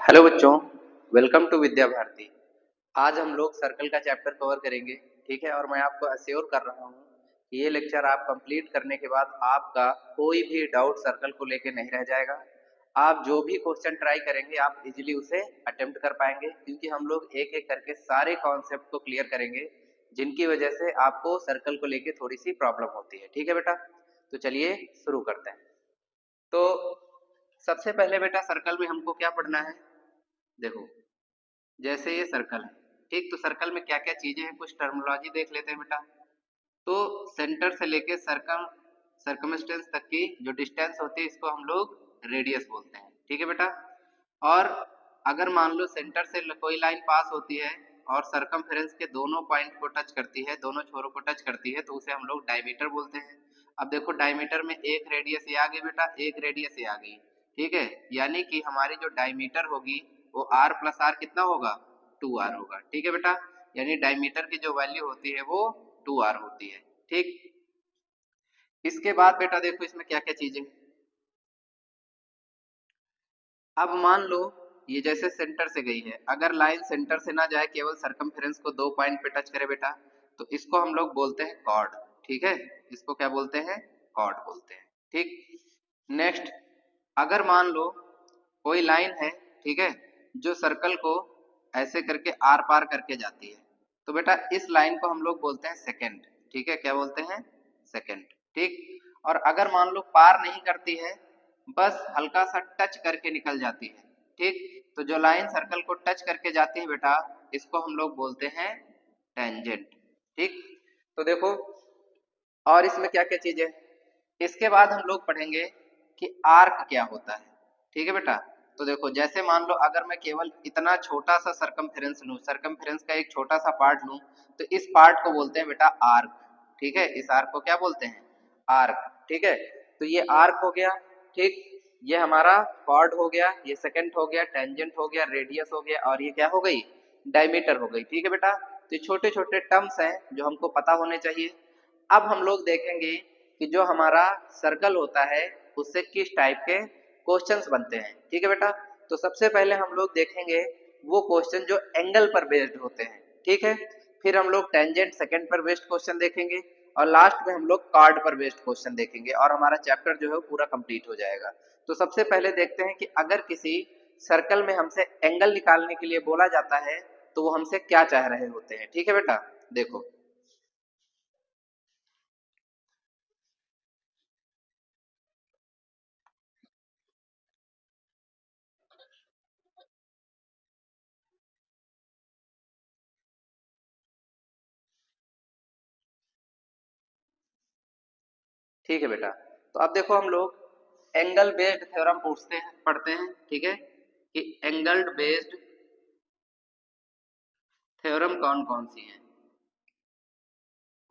Hello बच्चों, welcome to Vidya Bharati. आज हम लोग सर्कल का चैप्टर कवर करेंगे, ठीक है। और मैं आपको अश्योर कर रहा हूँ कि ये लेक्चर आप कंप्लीट करने के बाद आपका कोई भी डाउट सर्कल को लेके नहीं रह जाएगा। आप जो भी क्वेश्चन ट्राई करेंगे आप इजीली उसे अटेम्प्ट कर पाएंगे, क्योंकि हम लोग एक एक करके सारे कॉन्सेप्ट को क्लियर करेंगे जिनकी वजह से आपको सर्कल को लेके थोड़ी सी प्रॉब्लम होती है, ठीक है बेटा। तो चलिए शुरू करते हैं। तो सबसे पहले बेटा सर्कल में हमको क्या पढ़ना है। देखो, जैसे ये सर्कल है, ठीक, तो सर्कल में क्या क्या चीजें हैं, कुछ टर्मिनोलॉजी देख लेते हैं बेटा। तो सेंटर से लेके सर्कमस्टेंस तक की जो डिस्टेंस होती है इसको हम लोग रेडियस बोलते हैं, ठीक है बेटा। और अगर मान लो सेंटर से कोई लाइन पास होती है और सरकमफेरेंस के दोनों पॉइंट को टच करती है, दोनों छोरों को टच करती है, तो उसे हम लोग डायमीटर बोलते हैं। अब देखो, डायमीटर में एक रेडियस ये आ गई बेटा, एक रेडियस ये आ गई, ठीक है। यानी कि हमारी जो डायमीटर होगी वो आर प्लस आर कितना होगा, 2r होगा, ठीक है बेटा। यानी डायमीटर की जो वैल्यू होती है वो 2r होती है, ठीक। इसके बाद बेटा देखो इसमें क्या क्या चीजें। अब मान लो ये जैसे सेंटर से गई है, अगर लाइन सेंटर से ना जाए, केवल सरकमफेरेंस को दो पॉइंट पे टच करे बेटा, तो इसको हम लोग बोलते हैं कॉर्ड, ठीक है। इसको क्या बोलते हैं, कॉर्ड बोलते हैं, ठीक। नेक्स्ट, अगर मान लो कोई लाइन है, ठीक है, जो सर्कल को ऐसे करके आर पार करके जाती है, तो बेटा इस लाइन को हम लोग बोलते हैं सेकेंड, ठीक है। क्या बोलते हैं, सेकेंड, ठीक। और अगर मान लो पार नहीं करती है, बस हल्का सा टच करके निकल जाती है, ठीक, तो जो लाइन सर्कल को टच करके जाती है बेटा, इसको हम लोग बोलते हैं टेंजेंट, ठीक। तो देखो, और इसमें क्या क्या चीजें, इसके बाद हम लोग पढ़ेंगे कि आर्क क्या होता है, ठीक है बेटा। तो देखो, जैसे मान लो अगर मैं केवल इतना छोटा सा सरकमफेरेंस लूं, सरकमफेरेंस का एक छोटा सा पार्ट लूं, तो इस पार्ट को बोलते हैं बेटा आर्क, ठीक है। इस आर्क को क्या बोलते हैं, आर्क, ठीक है। तो ये आर्क हो गया, ठीक। ये हमारा कॉर्ड हो गया, ये सेकंड हो गया, टेंजेंट हो गया, रेडियस हो गया, और ये क्या हो गई, डायमीटर हो गई, ठीक है बेटा। तो छोटे छोटे टर्म्स हैं जो हमको पता होने चाहिए। अब हम लोग देखेंगे कि जो हमारा सर्कल होता है उससे किस टाइप के क्वेश्चंस बनते हैं, ठीक है बेटा। तो सबसे पहले हम लोग देखेंगे वो क्वेश्चन जो एंगल पर बेस्ड होते हैं, ठीक है। फिर हम लोग टेंजेंट सेकंड पर बेस्ड क्वेश्चन देखेंगे, और लास्ट में हम लोग कार्ड पर बेस्ड क्वेश्चन देखेंगे, और हमारा चैप्टर जो है पूरा कंप्लीट हो जाएगा। तो सबसे पहले देखते हैं कि अगर किसी सर्कल में हमसे एंगल निकालने के लिए बोला जाता है तो वो हमसे क्या चाह रहे होते हैं, ठीक है बेटा। देखो, ठीक है बेटा। तो अब देखो, हम लोग एंगल बेस्ड थ्योरम पूछते हैं, पढ़ते हैं, ठीक है, कि एंगल बेस्ड थ्योरम कौन कौन सी है,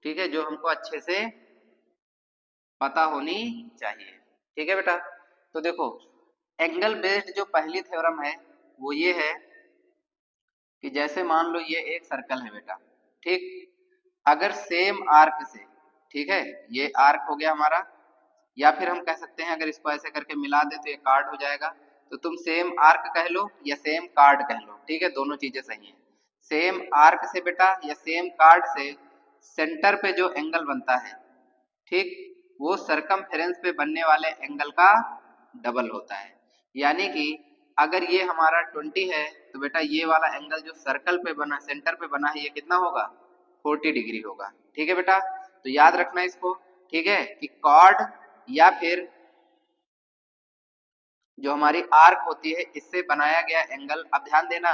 ठीक है, जो हमको अच्छे से पता होनी चाहिए, ठीक है बेटा। तो देखो, एंगल बेस्ड जो पहली थ्योरम है वो ये है कि जैसे मान लो ये एक सर्कल है बेटा, ठीक। अगर सेम आर्क से, ठीक है, ये आर्क हो गया हमारा, या फिर हम कह सकते हैं अगर इसको ऐसे करके मिला दे तो ये कार्ड हो जाएगा। तो तुम सेम आर्क कह लो या सेम कार्ड कह लो, ठीक है, दोनों चीजें सही हैं। सेम आर्क से बेटा या सेम कार्ड से सेंटर पे जो एंगल बनता है, ठीक, वो सरकमफेरेंस पे बनने वाले एंगल का डबल होता है। यानी कि अगर ये हमारा 20 है, तो बेटा ये वाला एंगल जो सर्कल पे बना, सेंटर पे बना है, ये कितना होगा, 40 डिग्री होगा, ठीक है बेटा। तो याद रखना इसको, ठीक है, कि कॉर्ड या फिर जो हमारी आर्क होती है इससे बनाया गया एंगल, अब ध्यान देना,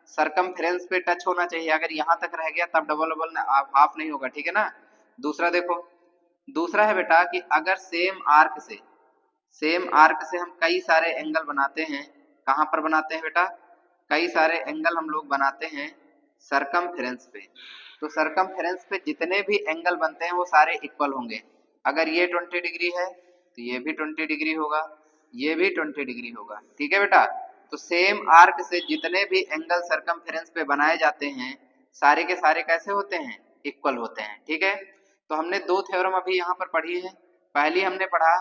सरकमफेरेंस पे टच होना चाहिए। अगर यहां तक रह गया तब डबल डबल हाफ नहीं होगा, ठीक है ना। दूसरा देखो, दूसरा है बेटा कि अगर सेम आर्क से हम कई सारे एंगल बनाते हैं, कहां पर बनाते हैं बेटा, कई सारे एंगल हम लोग बनाते हैं सरकमफेरेंस पे। तो सरकमफेरेंस पे जितने भी एंगल बनते हैं वो सारे इक्वल होंगे। अगर ये 20 डिग्री है तो ये भी 20 डिग्री होगा, ये भी 20 डिग्री होगा, ठीक है बेटा। तो सेम आर्क से जितने भी एंगल सरकमफेरेंस पे बनाए जाते हैं सारे के सारे कैसे होते हैं, इक्वल होते हैं, ठीक है। तो हमने दो थ्योरम अभी यहाँ पर पढ़ी है। पहली हमने पढ़ा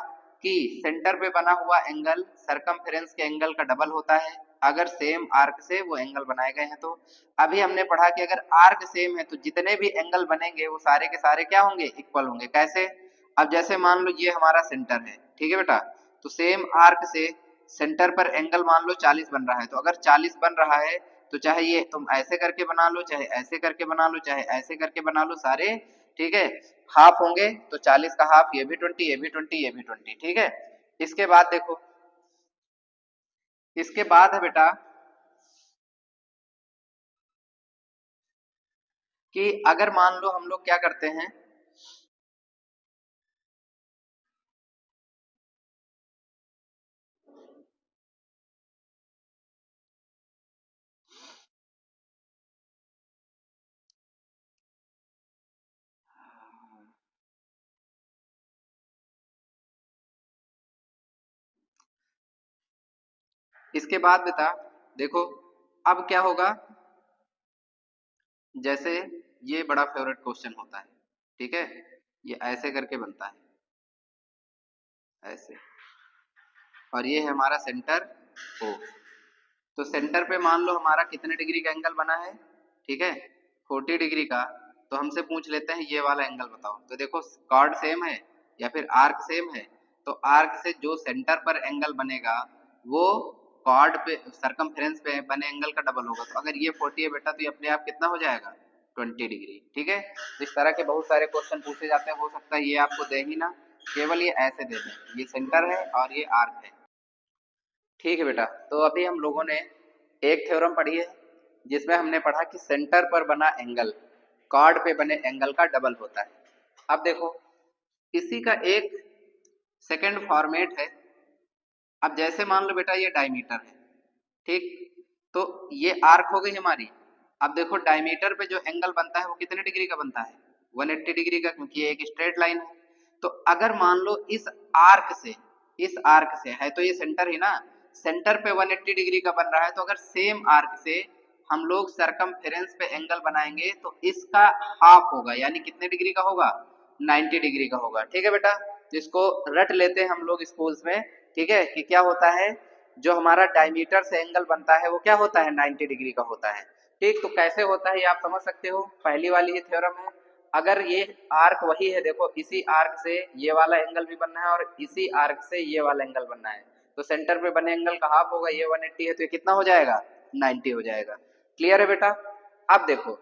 कि सेंटर पे बना हुआ एंगल सरकमफेरेंस के एंगल का डबल होता है, अगर सेम आर्क से वो एंगल बनाए गए हैं तो। अभी हमने पढ़ा कि अगर आर्क सेम है तो जितने भी एंगल बनेंगे वो सारे के सारे क्या होंगे, इक्वल होंगे। कैसे? अब जैसे मान लो ये हमारा सेंटर है, ठीक है बेटा, तो सेम आर्क से सेंटर पर एंगल मान लो 40 बन रहा है, तो अगर 40 बन रहा है तो चाहे ये तुम ऐसे करके बना लो, चाहे ऐसे करके बना लो, चाहे ऐसे करके बना लो, सारे ठीक है हाफ होंगे। तो 40 का हाफ, ये भी 20, ये भी 20, ये भी 20, ठीक है। इसके बाद देखो, इसके बाद है बेटा कि अगर मान लो हम लोग क्या करते हैं, इसके बाद बेटा देखो अब क्या होगा, जैसे ये बड़ा फेवरेट क्वेश्चन होता है, ठीक है, ये ऐसे करके बनता है, ऐसे, और ये है हमारा सेंटर ओ। तो सेंटर पे मान लो हमारा कितने डिग्री का एंगल बना है, ठीक है, 40 डिग्री का। तो हमसे पूछ लेते हैं ये वाला एंगल बताओ। तो देखो कॉर्ड सेम है या फिर आर्क सेम है, तो आर्क से जो सेंटर पर एंगल बनेगा वो कॉर्ड पे सरकमफ्रेंस पे बने एंगल का डबल होगा। तो अगर ये 40 है बेटा तो ये अपने आप कितना हो जाएगा, 20 डिग्री, ठीक है। तो इस तरह के बहुत सारे क्वेश्चन पूछे जाते हैं, हो सकता है ये आपको दे ही ना, केवल ये ऐसे दे दें, ये सेंटर है और ये आर्क है, ठीक है बेटा। तो अभी हम लोगों ने एक थ्योरम पढ़ी है जिसमें हमने पढ़ा कि सेंटर पर बना एंगल कॉर्ड पे बने एंगल का डबल होता है। अब देखो इसी का एक सेकंड फॉर्मेट है। अब जैसे मान लो बेटा ये डायमीटर है, ठीक, तो ये आर्क हो गई हमारी। अब देखो डायमीटर पे जो एंगल बनता है वो कितने डिग्री का बनता है, 180 डिग्री का, क्योंकि ये एक स्ट्रेट लाइन है। तो अगर मान लो इस आर्क से है तो ये सेंटर ही ना, सेंटर पे 180 डिग्री का बन रहा है, तो अगर सेम आर्क से हम लोग सरकमफेरेंस पे एंगल बनाएंगे तो इसका हाफ होगा, यानी कितने डिग्री का होगा, 90 डिग्री का होगा, ठीक है बेटा। तो इसको रट लेते हैं हम लोग स्कूल्स में, ठीक है, कि क्या होता है, जो हमारा डायमीटर से एंगल बनता है वो क्या होता है, 90 डिग्री का होता है, ठीक। तो कैसे होता है ये आप समझ सकते हो, पहली वाली ये थ्योरम है। अगर ये आर्क वही है, देखो इसी आर्क से ये वाला एंगल भी बनना है और इसी आर्क से ये वाला एंगल बनना है, तो सेंटर पे बने एंगल का हाफ होगा, ये 180 है तो ये कितना हो जाएगा, 90 हो जाएगा। क्लियर है बेटा। अब देखो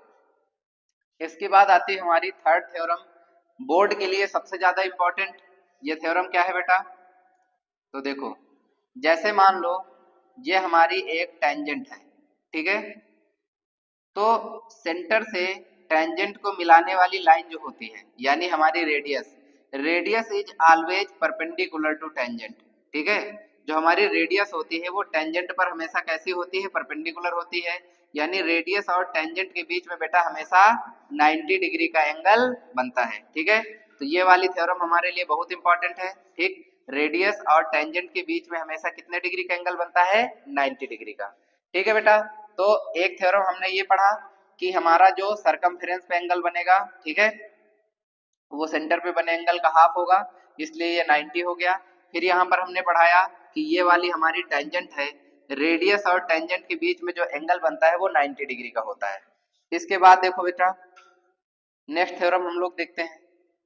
इसके बाद आती है हमारी थर्ड थ्योरम, बोर्ड के लिए सबसे ज्यादा इंपॉर्टेंट। ये थ्योरम क्या है बेटा, तो देखो जैसे मान लो ये हमारी एक टेंजेंट है, ठीक है, तो सेंटर से टेंजेंट को मिलाने वाली लाइन जो होती है यानी हमारी radius, radius is always perpendicular to tangent, ठीक है। जो हमारी रेडियस होती है वो टेंजेंट पर हमेशा कैसी होती है, परपेंडिकुलर होती है, यानी रेडियस और टेंजेंट के बीच में बेटा हमेशा 90 डिग्री का एंगल बनता है, ठीक है। तो ये वाली थ्योरम हमारे लिए बहुत इंपॉर्टेंट है, ठीक। रेडियस और टेंजेंट के बीच में हमेशा कितने डिग्री का एंगल बनता है, 90 डिग्री का, ठीक है बेटा। तो एक थ्योरम हमने ये पढ़ा कि हमारा जो सरकमफेरेंस पे एंगल बनेगा, ठीक है, वो सेंटर पे बने एंगल का हाफ होगा, इसलिए ये 90 हो गया। फिर यहाँ पर हमने पढ़ाया कि ये वाली हमारी टेंजेंट है, रेडियस और टेंजेंट के बीच में जो एंगल बनता है वो 90 डिग्री का होता है। इसके बाद देखो बेटा नेक्स्ट थ्योरम हम लोग देखते हैं।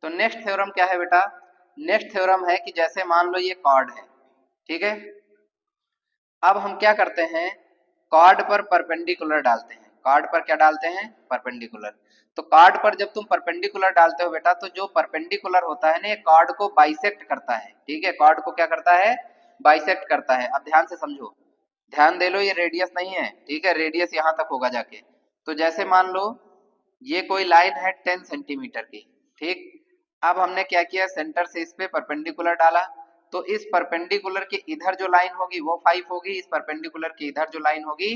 तो नेक्स्ट थ्योरम क्या है बेटा, नेक्स्ट थ्योरम है कि जैसे मान लो ये कॉर्ड है, ठीक है, अब हम क्या करते हैं, कॉर्ड पर परपेंडिकुलर डालते हैं, कॉर्ड पर क्या डालते हैं, परपेंडिकुलर। तो कॉर्ड पर जब तुम परपेंडिकुलर डालते हो बेटा तो जो परपेंडिकुलर होता है ना ये कॉर्ड को बाइसेक्ट करता है, ठीक है, कॉर्ड को क्या करता है, बाइसेक्ट करता है। अब ध्यान से समझो, ध्यान दे लो, ये रेडियस नहीं है, ठीक है, रेडियस यहाँ तक होगा जाके। तो जैसे मान लो ये कोई लाइन है 10 सेंटीमीटर की, ठीक। अब हमने क्या किया, सेंटर से इस पे परपेंडिकुलर डाला, तो इस परपेंडिकुलर के इधर जो लाइन होगी वो 5 होगी, इस परपेंडिकुलर के इधर जो लाइन होगी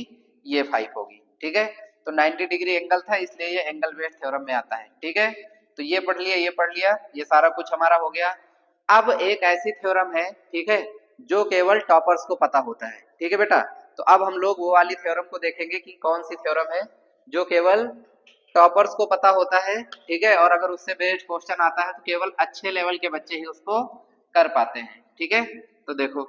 ये 5 होगी, ठीक है। तो 90 डिग्री एंगल था इसलिए ये एंगल बेस्ड थ्योरम में आता है, ठीक है। तो ये पढ़ लिया, ये पढ़ लिया, ये सारा कुछ हमारा हो गया। अब एक ऐसी थ्योरम है, ठीक है, जो केवल टॉपर्स को पता होता है, ठीक है बेटा। तो अब हम लोग वो वाली थ्योरम को देखेंगे कि कौन सी थ्योरम है जो केवल टॉपर्स को पता होता है, ठीक है, और अगर उससे बेस्ड क्वेश्चन आता है तो केवल अच्छे लेवल के बच्चे ही उसको कर पाते हैं, ठीक है। तो देखो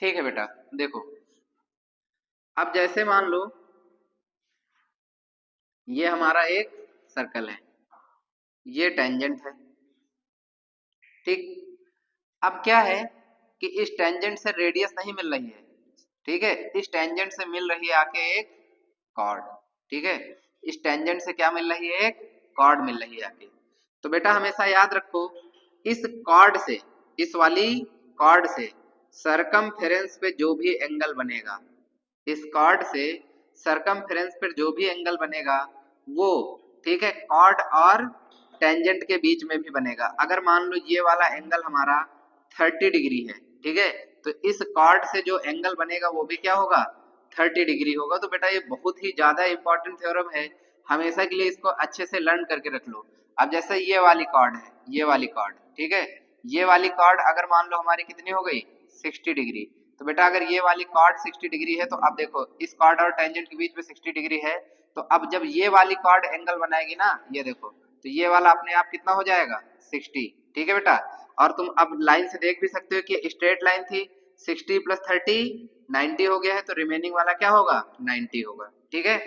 ठीक है बेटा, देखो अब जैसे मान लो ये हमारा एक सर्कल है, ये टेंजेंट है, ठीक। अब क्या है कि इस टेंजेंट से रेडियस नहीं मिल रही है, ठीक है, इस टेंजेंट से मिल रही है आके एक कॉर्ड, ठीक है, इस टेंजेंट से क्या मिल रही है, एक कॉर्ड मिल रही है आके। तो बेटा हमेशा याद रखो इस कॉर्ड से, इस वाली कॉर्ड से सरकमफेरेंस पे जो भी एंगल बनेगा, इस कॉर्ड से सरकमफेरेंस पर जो भी एंगल बनेगा वो, ठीक है, कॉर्ड और टेंजेंट के बीच में भी बनेगा। अगर मान लो ये वाला एंगल हमारा 30 डिग्री है, ठीक है, तो इस कॉर्ड से जो एंगल बनेगा वो भी क्या होगा, 30 डिग्री होगा। तो बेटा ये बहुत ही ज्यादा इंपॉर्टेंट थ्योरम है, हमेशा के लिए इसको अच्छे से लर्न करके रख लो। अब जैसे ये वाली कॉर्ड है, ये वाली कॉर्ड, ठीक है, ये वाली कॉर्ड अगर मान लो हमारी कितनी हो गई, 60 डिग्री। तो बेटा अगर ये वाली कॉर्ड 60 डिग्री है तो अब देखो इस कॉर्ड और टेंजेंट के बीच में 60 डिग्री है, तो अब जब ये वाली कॉर्ड एंगल बनाएगी ना, ये देखो, तो ये वाला अपने आप कितना हो जाएगा, 60, ठीक है बेटा। और तुम अब लाइन से देख भी सकते हो कि स्ट्रेट लाइन थी, 60 प्लस 30 90 हो गया है, तो रिमेनिंग वाला क्या होगा, 90 होगा, ठीक है।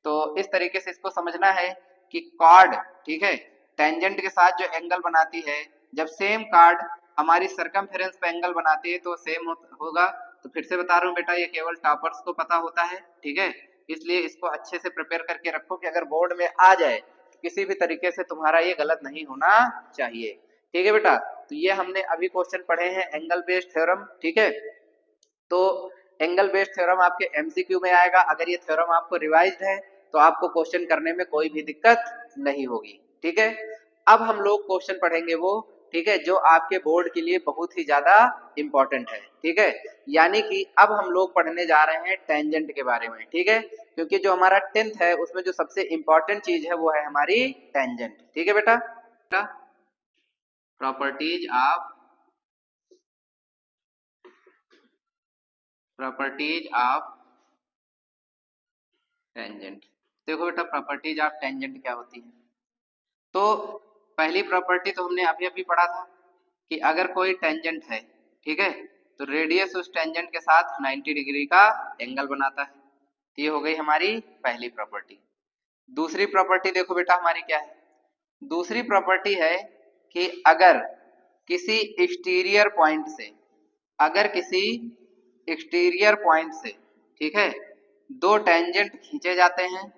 तो इस तरीके से इसको समझना है कि कॉर्ड, ठीक है, टेंजेंट के साथ जो एंगल बनाती है, जब सेम कॉर्ड हमारी सरकमफेरेंस पे एंगल बनाती है तो सेम होगा। तो फिर से बता रहा हूँ बेटा ये केवल टॉपर्स को पता होता है, ठीक है, इसलिए इसको अच्छे से प्रिपेयर करके रखो कि अगर बोर्ड में आ जाए किसी भी तरीके से तुम्हारा ये गलत नहीं होना चाहिए, ठीक है बेटा। तो ये हमने अभी क्वेश्चन पढ़े हैं एंगल बेस्ड थ्योरम, ठीक है। तो एंगल बेस्ड थ्योरम आपके एमसीक्यू में आएगा, अगर ये थ्योरम आपको रिवाइज्ड है तो आपको क्वेश्चन करने में कोई भी दिक्कत नहीं होगी, ठीक है। अब हम लोग क्वेश्चन पढ़ेंगे वो, ठीक है, जो आपके बोर्ड के लिए बहुत ही ज्यादा इंपॉर्टेंट है, ठीक है। यानी कि अब हम लोग पढ़ने जा रहे हैं टेंजेंट के बारे में, ठीक है, क्योंकि जो हमारा 10th है उसमें जो सबसे इंपॉर्टेंट चीज है वो है हमारी टेंजेंट, ठीक है बेटा। Properties of tangent. देखो बेटा प्रॉपर्टीज ऑफ टेंजेंट क्या होती है। तो पहली प्रॉपर्टी तो हमने अभी अभी पढ़ा था कि अगर कोई टेंजेंट है, ठीक है, तो रेडियस उस टेंजेंट के साथ 90 डिग्री का एंगल बनाता है। तो ये हो गई हमारी पहली प्रॉपर्टी। दूसरी प्रॉपर्टी देखो बेटा हमारी क्या है, दूसरी प्रॉपर्टी है कि अगर किसी एक्सटीरियर पॉइंट से, अगर किसी एक्सटीरियर पॉइंट से, ठीक है, दो टेंजेंट खींचे जाते हैं,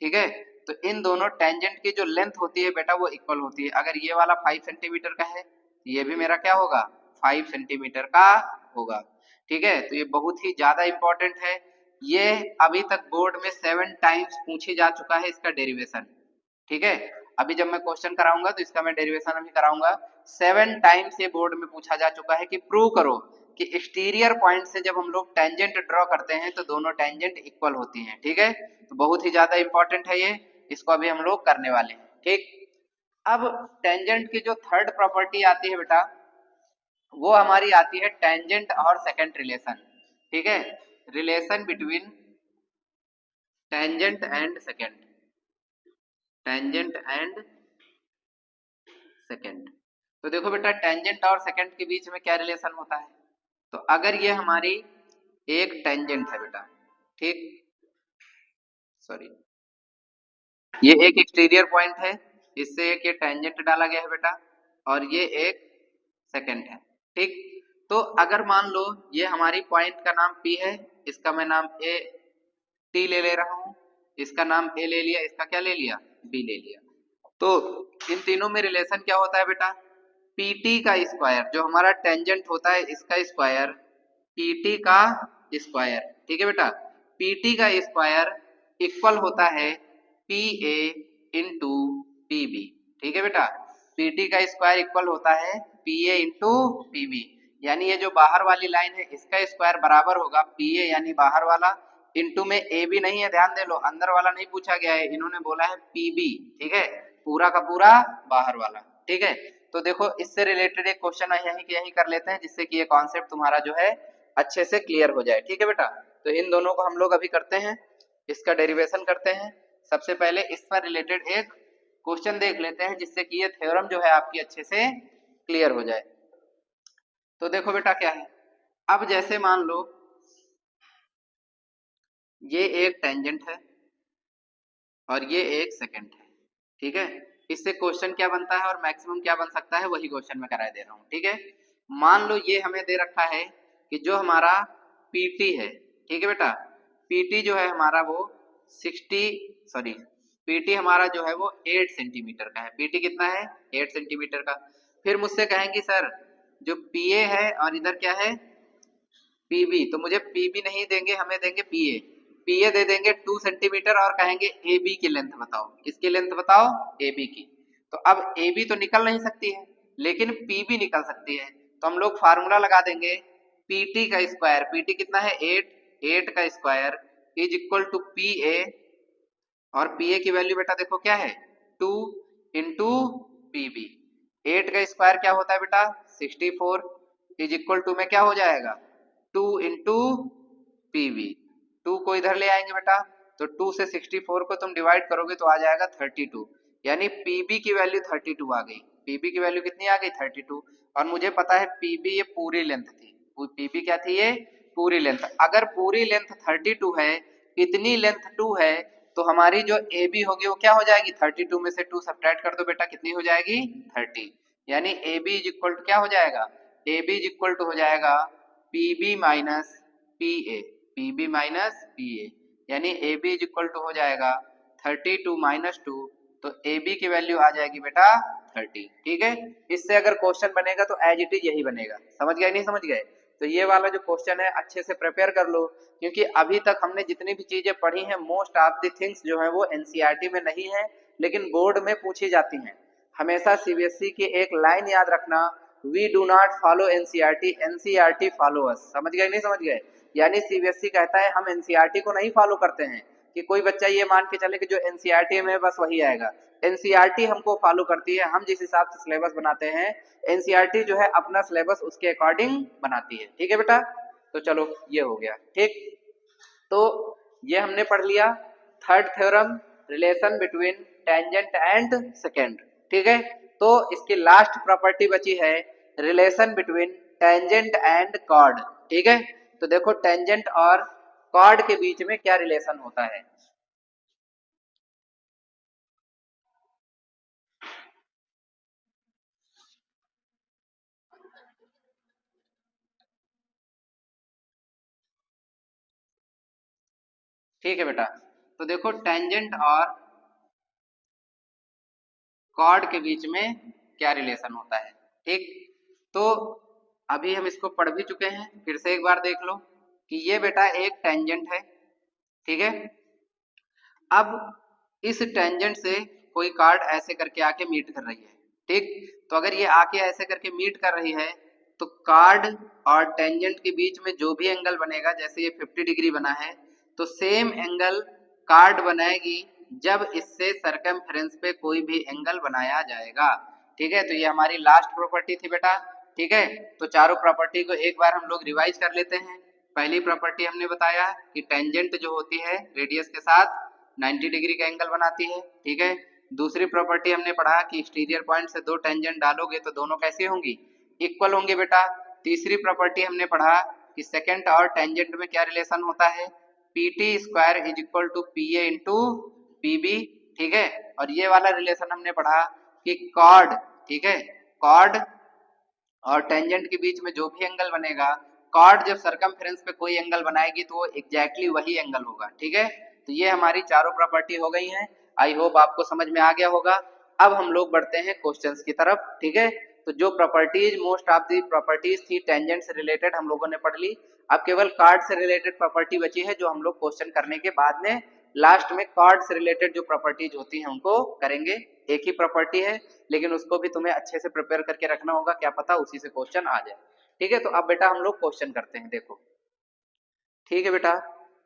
ठीक है, तो इन दोनों टेंजेंट की जो लेंथ होती है बेटा वो इक्वल होती है। अगर ये वाला 5 सेंटीमीटर का है, ये भी मेरा क्या होगा, 5 सेंटीमीटर का होगा, ठीक है। तो ये बहुत ही ज्यादा इंपॉर्टेंट है, ये अभी तक बोर्ड में 7 टाइम्स पूछी जा चुका है इसका डेरिवेशन, ठीक है। अभी जब मैं क्वेश्चन कराऊंगा तो इसका मैं डेरिवेशन अभी कराऊंगा। 7 टाइम्स ये बोर्ड में पूछा जा चुका है कि प्रूव करो कि एक्सटीरियर पॉइंट से जब हम लोग टेंजेंट ड्रॉ करते हैं तो दोनों टेंजेंट इक्वल होती हैं, ठीक है। तो बहुत ही ज्यादा इंपॉर्टेंट है ये, इसको अभी हम लोग करने वाले हैं, ठीक। अब टेंजेंट की जो थर्ड प्रॉपर्टी आती है बेटा वो हमारी आती है टेंजेंट और सेकंड रिलेशन, ठीक है, relation between tangent and second, tangent and second. तो देखो बेटा टेंजेंट और सेकंड के बीच में क्या रिलेशन होता है। तो अगर ये हमारी एक टेंजेंट है बेटा, ठीक, सॉरी, ये एक एक्सटीरियर पॉइंट है, इससे एक ये टेंजेंट डाला गया है बेटा, और ये एक सेकंड है, ठीक। तो अगर मान लो ये हमारी पॉइंट का नाम P है, इसका मैं नाम ए टी ले रहा हूं, इसका नाम ए ले लिया, इसका क्या ले लिया, बी ले लिया। तो इन तीनों में रिलेशन क्या होता है बेटा, पीटी का स्क्वायर, जो हमारा टेंजेंट होता है इसका स्क्वायर, पीटी का स्क्वायर, ठीक है बेटा, पीटी का स्क्वायर इक्वल होता है P A into P B, ठीक है बेटा, पीटी का स्क्वायर इक्वल होता है P A into P B. यानी ये जो बाहर वाली लाइन है इसका स्क्वायर बराबर होगा पी ए यानी बाहर वाला, इंटू में ए भी नहीं है, ध्यान दे लो, अंदर वाला नहीं पूछा गया है, इन्होंने बोला है पी बी, ठीक है, पूरा का पूरा बाहर वाला, ठीक है। तो देखो इससे रिलेटेड एक क्वेश्चन यही कि यही कर लेते हैं जिससे कि ये कॉन्सेप्ट तुम्हारा जो है अच्छे से क्लियर हो जाए, ठीक है बेटा। तो इन दोनों को हम लोग अभी करते हैं, इसका डेरिवेशन करते हैं। सबसे पहले इस पर रिलेटेड एक क्वेश्चन देख लेते हैं जिससे कि ये थ्योरम जो है आपकी अच्छे से क्लियर हो जाए। तो देखो बेटा क्या है, अब जैसे मान लो ये एक टेंजेंट है और ये एक सेकंड है, ठीक है। इससे क्वेश्चन क्या बनता है और मैक्सिमम क्या बन सकता है वही क्वेश्चन में करा दे रहा हूँ, ठीक है। मान लो ये हमें दे रखा है कि जो हमारा पीटी है, ठीक है बेटा, पीटी जो है हमारा वो 60 पीटी हमारा जो है वो 8 सेंटीमीटर का है। पीटी कितना है? 8 सेंटीमीटर का। फिर मुझसे कहेंगे सर जो पीए है और इधर क्या है पीबी, तो मुझे पीबी नहीं देंगे, हमें देंगे पीए। पीए दे देंगे 2 सेंटीमीटर और कहेंगे एबी की लेंथ बताओ। किसकी लेंथ बताओ? एबी की। तो अब एबी तो निकल नहीं सकती है लेकिन पीबी निकल सकती है, तो हम लोग फार्मूला लगा देंगे पीटी का स्क्वायर। पीटी कितना है? 8 का square is equal to P A, और पी ए की वैल्यू बेटा देखो क्या है 2 इंटू पी बी। 8 का स्क्वायर क्या होता है बेटा? 64 इज इक्वल टू में क्या हो जाएगा 2 इंटू पी बी। 2 को इधर ले आएंगे बेटा, तो 2 से 64 को तुम डिवाइड करोगे तो आ जाएगा 32, यानी पीबी की वैल्यू 32 आ गई। पीबी की वैल्यू कितनी आ गई? 32। और मुझे पता है पीबी ये पूरी लेंथ थी। पीबी क्या थी? ये पूरी लेंथ। अगर पूरी लेंथ 32 है, इतनी लेंथ 2 है, तो हमारी जो ए बी होगी वो क्या हो जाएगी? 32 में से 2 सब्ट्रैक्ट कर दो बेटा, कितनी हो जाएगी? 30। यानी A B is equal to क्या हो जाएगा? A B is equal to हो जाएगा P B minus P A. P B minus P A, यानी A B is equal to हो जाएगा 32 माइनस 2, तो ए बी की वैल्यू आ जाएगी बेटा 30, ठीक है। इससे अगर क्वेश्चन बनेगा तो एज इट इज यही बनेगा। समझ गए नहीं समझ गए? तो ये वाला जो क्वेश्चन है अच्छे से प्रिपेयर कर लो, क्योंकि अभी तक हमने जितनी भी चीजें पढ़ी हैं मोस्ट ऑफ द थिंग्स जो है वो एनसीईआरटी में नहीं है लेकिन बोर्ड में पूछी जाती हैं। हमेशा सीबीएसई की एक लाइन याद रखना, we do not follow NCERT, NCERT follow us. समझ गए नहीं समझ गए? यानी सीबीएसई कहता है हम एनसीईआरटी को नहीं फॉलो करते हैं, कि कोई बच्चा ये मान के चले कि जो एनसीईआरटी में बस वही आएगा। एनसीईआरटी हमको फॉलो करती है, हम जिस हिसाब से सिलेबस बनाते हैं एनसीईआरटी जो है अपना सिलेबस उसके अकॉर्डिंग बनाती है, ठीक है बेटा। तो चलो ये हो गया, ठीक। तो ये हमने पढ़ लिया third theorem, relation between tangent and second, ठीक है। तो इसकी लास्ट प्रॉपर्टी बची है relation between tangent and chord, ठीक है। तो देखो टेंजेंट और कॉर्ड के बीच में क्या रिलेशन होता है। ठीक है बेटा, तो देखो टेंजेंट और कॉर्ड के बीच में क्या रिलेशन होता है, ठीक। तो अभी हम इसको पढ़ भी चुके हैं, फिर से एक बार देख लो कि ये बेटा एक टेंजेंट है, ठीक है। अब इस टेंजेंट से कोई कार्ड ऐसे करके आके मीट कर रही है, ठीक। तो अगर ये आके ऐसे करके मीट कर रही है तो कार्ड और टेंजेंट के बीच में जो भी एंगल बनेगा, जैसे ये 50 डिग्री बना है तो सेम एंगल कार्ड बनाएगी जब इससे सरकमफेरेंस पे कोई भी एंगल बनाया जाएगा, ठीक है। तो ये हमारी लास्ट प्रॉपर्टी थी बेटा, ठीक है। तो चारों प्रॉपर्टी को एक बार हम लोग रिवाइज कर लेते हैं। पहली प्रॉपर्टी हमने बताया कि टेंजेंट जो होती है रेडियस के साथ 90 डिग्री का एंगल बनाती है, ठीक है। दूसरी प्रॉपर्टी हमने पढ़ा कि एक्सटीरियर पॉइंट से दो टेंजेंट डालोगे तो दोनों कैसे होंगी? इक्वल होंगे बेटा। तीसरी प्रॉपर्टी हमने पढ़ा कि सेकेंड और टेंजेंट में क्या रिलेशन होता है, P T square is equal to P A into P B, ठीक है। और ये वाला रिलेशन हमने पढ़ा कि कॉर्ड, ठीक है, कॉर्ड और टेंजेंट के बीच में जो भी एंगल बनेगा, कॉर्ड जब सरकमफेरेंस पे कोई एंगल बनाएगी तो वो एग्जैक्टली वही एंगल होगा, ठीक है। तो ये हमारी चारों प्रॉपर्टी हो गई हैं। आई होप आपको समझ में आ गया होगा। अब हम लोग बढ़ते हैं क्वेश्चंस की तरफ, ठीक है। तो जो properties most of the properties थी टेंजेंट से रिलेटेड हम लोगों ने पढ़ ली। अब केवल कार्ड से रिलेटेड प्रॉपर्टी बची है जो हम लोग क्वेश्चन करने के बाद में लास्ट में कार्ड से रिलेटेड जो प्रॉपर्टीज होती हैं उनको करेंगे। एक ही प्रॉपर्टी है लेकिन उसको भी तुम्हें अच्छे से प्रिपेयर करके रखना होगा, क्या पता उसी से क्वेश्चन आ जाए, ठीक है। तो अब बेटा हम लोग क्वेश्चन करते हैं, देखो ठीक है बेटा।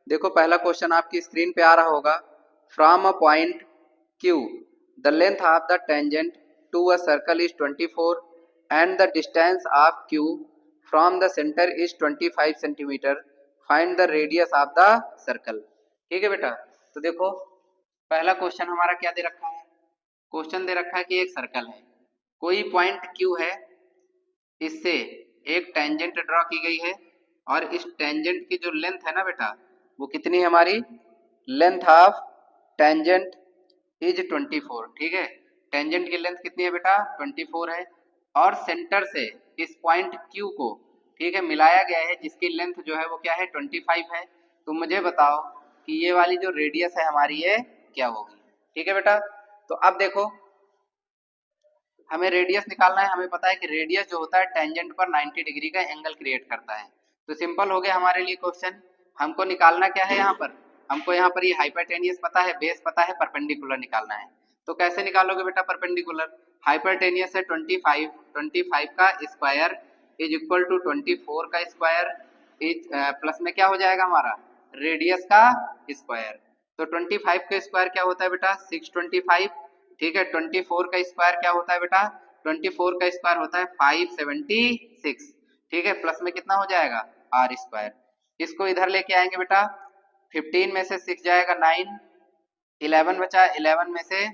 देखो पहला क्वेश्चन आपकी स्क्रीन पे आ रहा होगा। From a point Q the length of the tangent to a circle is 24 and the distance of Q from the centre is 25 centimetre, find the radius of the circle, ठीक है बेटा। तो देखो पहला क्वेश्चन हमारा क्या दे रखा है, क्वेश्चन दे रखा है कि एक सर्कल है, कोई पॉइंट Q है, इससे एक टेंजेंट ड्रॉ की गई है, और इस टेंजेंट की जो लेंथ है ना बेटा, वो कितनी है हमारी, लेंथ ऑफ टेंजेंट इज 24, ठीक है। टेंजेंट की लेंथ कितनी है बेटा, 24 है। और सेंटर से इस पॉइंट Q को, ठीक है, मिलाया गया है, जिसकी लेंथ जो है वो क्या है, 25 है। तो मुझे बताओ कि ये वाली जो रेडियस है हमारी ये क्या होगी, ठीक है बेटा। तो अब देखो, हमें रेडियस निकालना है। हमें पता है कि रेडियस जो होता है टेंजेंट पर 90 डिग्री का एंगल क्रिएट करता है। तो सिंपल हो गया हमारे लिए क्वेश्चन। हमको निकालना क्या है यहाँ पर, हमको यहाँ पर ये हाइपरटेनियस पता है, बेस पता है, परपेंडिकुलर निकालना है। तो कैसे निकालोगे बेटा परपेंडिकुलर, हाइपरटेनियस है 25, 25 का स्क्वायर इज इक्वल टू 24 का स्क्वायर इज प्लस में क्या हो जाएगा हमारा, रेडियस का स्क्वायर। तो 25 का स्क्वायर क्या होता है बेटा, 625, ठीक है। 24 का स्क्वायर क्या होता है बेटा, 24 का स्क्वायर होता है 576, ठीक है। प्लस में कितना हो जाएगा, आर स्क्वायर। इसको इधर लेके आएंगे बेटा, 15 में से 6 जाएगा 9, 11 बचा, 11 में से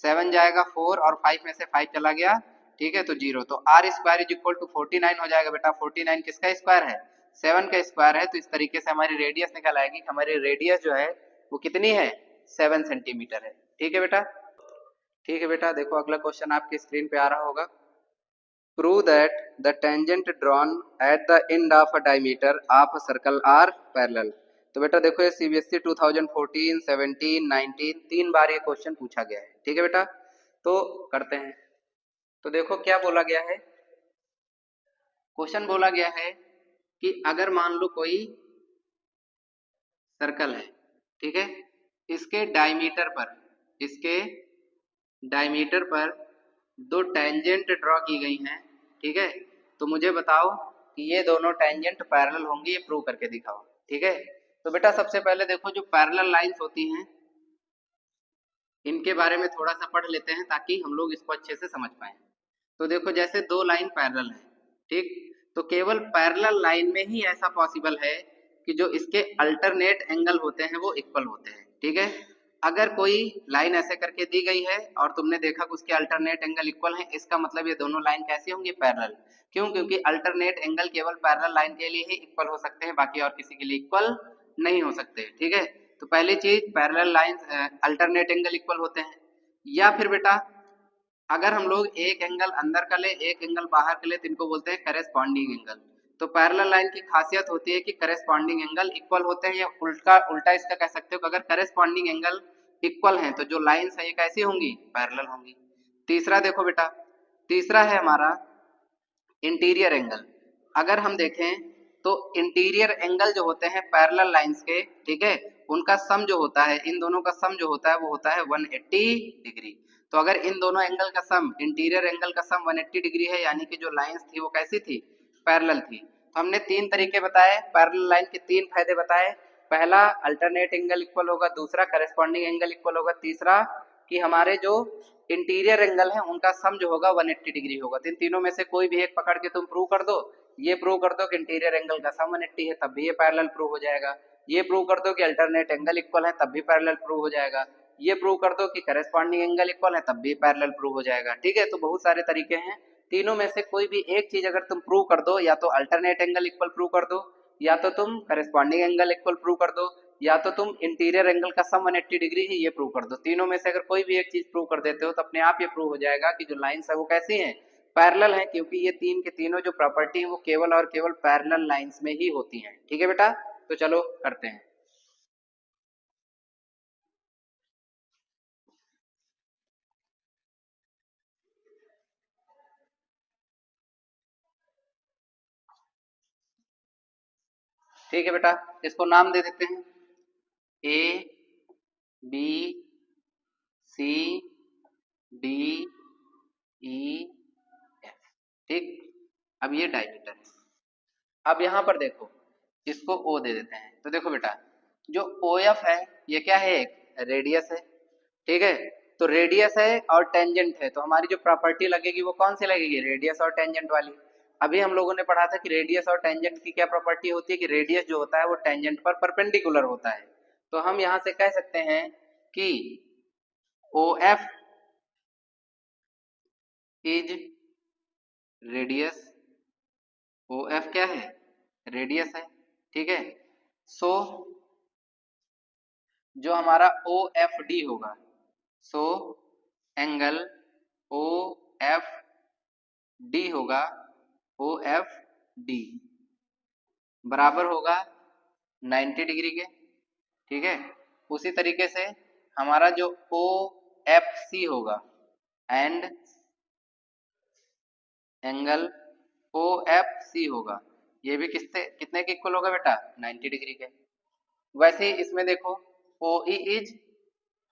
7 जाएगा 4 और 5 में से 5 चला गया, ठीक है, तो 0। तो R square is equal to 49 हो जाएगा बेटा। 49 किसका स्क्वायर है, 7 का स्क्वायर है। तो इस तरीके से हमारी रेडियस निकल आएगी। हमारी रेडियस जो है वो कितनी है, 7 सेंटीमीटर है, ठीक है बेटा। ठीक है बेटा, देखो अगला क्वेश्चन आपकी स्क्रीन पे आ रहा होगा। Prove that the tangent drawn at the end of a diameter of a circle are parallel. तो बेटा देखो, ये सीबीएसई 2014, 17, 19 3 बार ये क्वेश्चन पूछा गया है, ठीक है बेटा। तो करते हैं। तो देखो क्या बोला गया है, क्वेश्चन बोला गया है कि अगर मान लो कोई सर्कल है, ठीक है, इसके डायमीटर पर, इसके डायमीटर पर दो टेंजेंट ड्रॉ की गई हैं, ठीक है। तो मुझे बताओ कि ये दोनों टेंजेंट पैरेलल होंगी, ये प्रूव करके दिखाओ, ठीक है। तो बेटा सबसे पहले देखो, जो पैरेलल लाइंस होती हैं इनके बारे में थोड़ा सा पढ़ लेते हैं ताकि हम लोग इसको अच्छे से समझ पाए। तो देखो, जैसे दो लाइन पैरेलल है, ठीक, तो केवल पैरेलल लाइन में ही ऐसा पॉसिबल है कि जो इसके अल्टरनेट एंगल होते हैं वो इक्वल होते हैं, ठीक है। अगर कोई लाइन ऐसे करके दी गई है और तुमने देखा कि उसके अल्टरनेट एंगल इक्वल हैं, इसका मतलब ये दोनों लाइन कैसी होंगी, पैरेलल। क्यों, क्योंकि अल्टरनेट एंगल केवल पैरेलल लाइन के लिए ही इक्वल हो सकते हैं, बाकी और किसी के लिए इक्वल नहीं हो सकते, ठीक है। तो पहली चीज, parallel line alternate angle equal होते हैं। या फिर बेटा अगर हम लोग एक एंगल अंदर का ले, एक एंगल बाहर का ले, तो इनको बोलते हैं करेस्पॉन्डिंग एंगल। तो पैरेलल लाइन की खासियत होती है कि करेस्पॉन्डिंग एंगल इक्वल होते हैं, या उल्टा उल्टा इसका कह सकते हो कि अगर करेस्पॉन्डिंग एंगल इक्वल हैं तो जो लाइन्स है ये कैसी होंगी, पैरेलल होंगी। तीसरा देखो बेटा, तीसरा है हमारा इंटीरियर एंगल। अगर हम देखें तो इंटीरियर एंगल जो होते हैं पैरेलल लाइंस के, ठीक है, उनका सम जो होता है, इन दोनों का सम जो होता है वो होता है 180 डिग्री। तो अगर इन दोनों एंगल का सम, इंटीरियर एंगल का सम 180 डिग्री है, यानी कि जो लाइंस थी वो कैसी थी, पैरेलल थी। तो हमने तीन तरीके बताए, पैरेलल लाइन के तीन फायदे बताए। पहला, अल्टरनेट एंगल इक्वल होगा, दूसरा करेस्पॉन्डिंग एंगल इक्वल होगा, तीसरा कि हमारे जो इंटीरियर एंगल है उनका सम जो होगा 180 डिग्री होगा। तो इन तीनों में से कोई भी एक पकड़ के तुम प्रूव कर दो। ये प्रूव कर दो कि इंटीरियर एंगल का सम 180 है, तब भी ये पैरेलल प्रूव हो जाएगा। ये प्रूव कर दो कि अल्टरनेट एंगल इक्वल है, तब भी पैरेलल प्रूव हो जाएगा। ये प्रूव कर दो कि करेस्पॉन्डिंग एंगल इक्वल है, तब भी पैरेलल प्रूव हो जाएगा, ठीक है। तो बहुत सारे तरीके हैं, तीनों में से कोई भी एक चीज अगर तुम प्रूव कर दो, या तो अल्टरनेट एंगल इक्वल प्रूव कर दो, या तो तुम करेस्पॉन्डिंग एंगल इक्वल प्रूव कर दो, या तो तुम इंटीरियर एंगल का सम 180 डिग्री ही ये प्रूव कर दो। तीनों में से अगर कोई भी एक चीज प्रूव कर देते हो तो अपने आप ये प्रूव हो जाएगा कि जो लाइंस है वो कैसी हैं, पैरेलल है, क्योंकि ये तीन के तीनों जो प्रॉपर्टी है वो केवल और केवल पैरेलल लाइंस में ही होती हैं, ठीक है बेटा। तो चलो करते हैं। ठीक है बेटा, इसको नाम दे देते हैं A B C D E F, ठीक। अब ये डायमीटर है। अब यहाँ पर देखो, इसको ओ दे देते हैं। तो देखो बेटा, जो ओ एफ है ये क्या है, एक रेडियस है, ठीक है। तो रेडियस है और टेंजेंट है, तो हमारी जो प्रॉपर्टी लगेगी वो कौन सी लगेगी, रेडियस और टेंजेंट वाली। अभी हम लोगों ने पढ़ा था कि रेडियस और टेंजेंट की क्या प्रॉपर्टी होती है, कि रेडियस जो होता है वो टेंजेंट पर परपेंडिकुलर होता है। तो हम यहाँ से कह सकते हैं कि O F is radius, O F क्या है, रेडियस है, ठीक है। सो जो हमारा ओ एफ डी होगा, so angle O F D होगा, ओ एफ डी बराबर होगा 90 डिग्री के। ठीक है। उसी तरीके से हमारा जो ओ एफ सी होगा and angle O F C होगा, ये भी कितने के इक्वल होगा बेटा? 90 डिग्री के। वैसे ही इसमें देखो ओ ई इज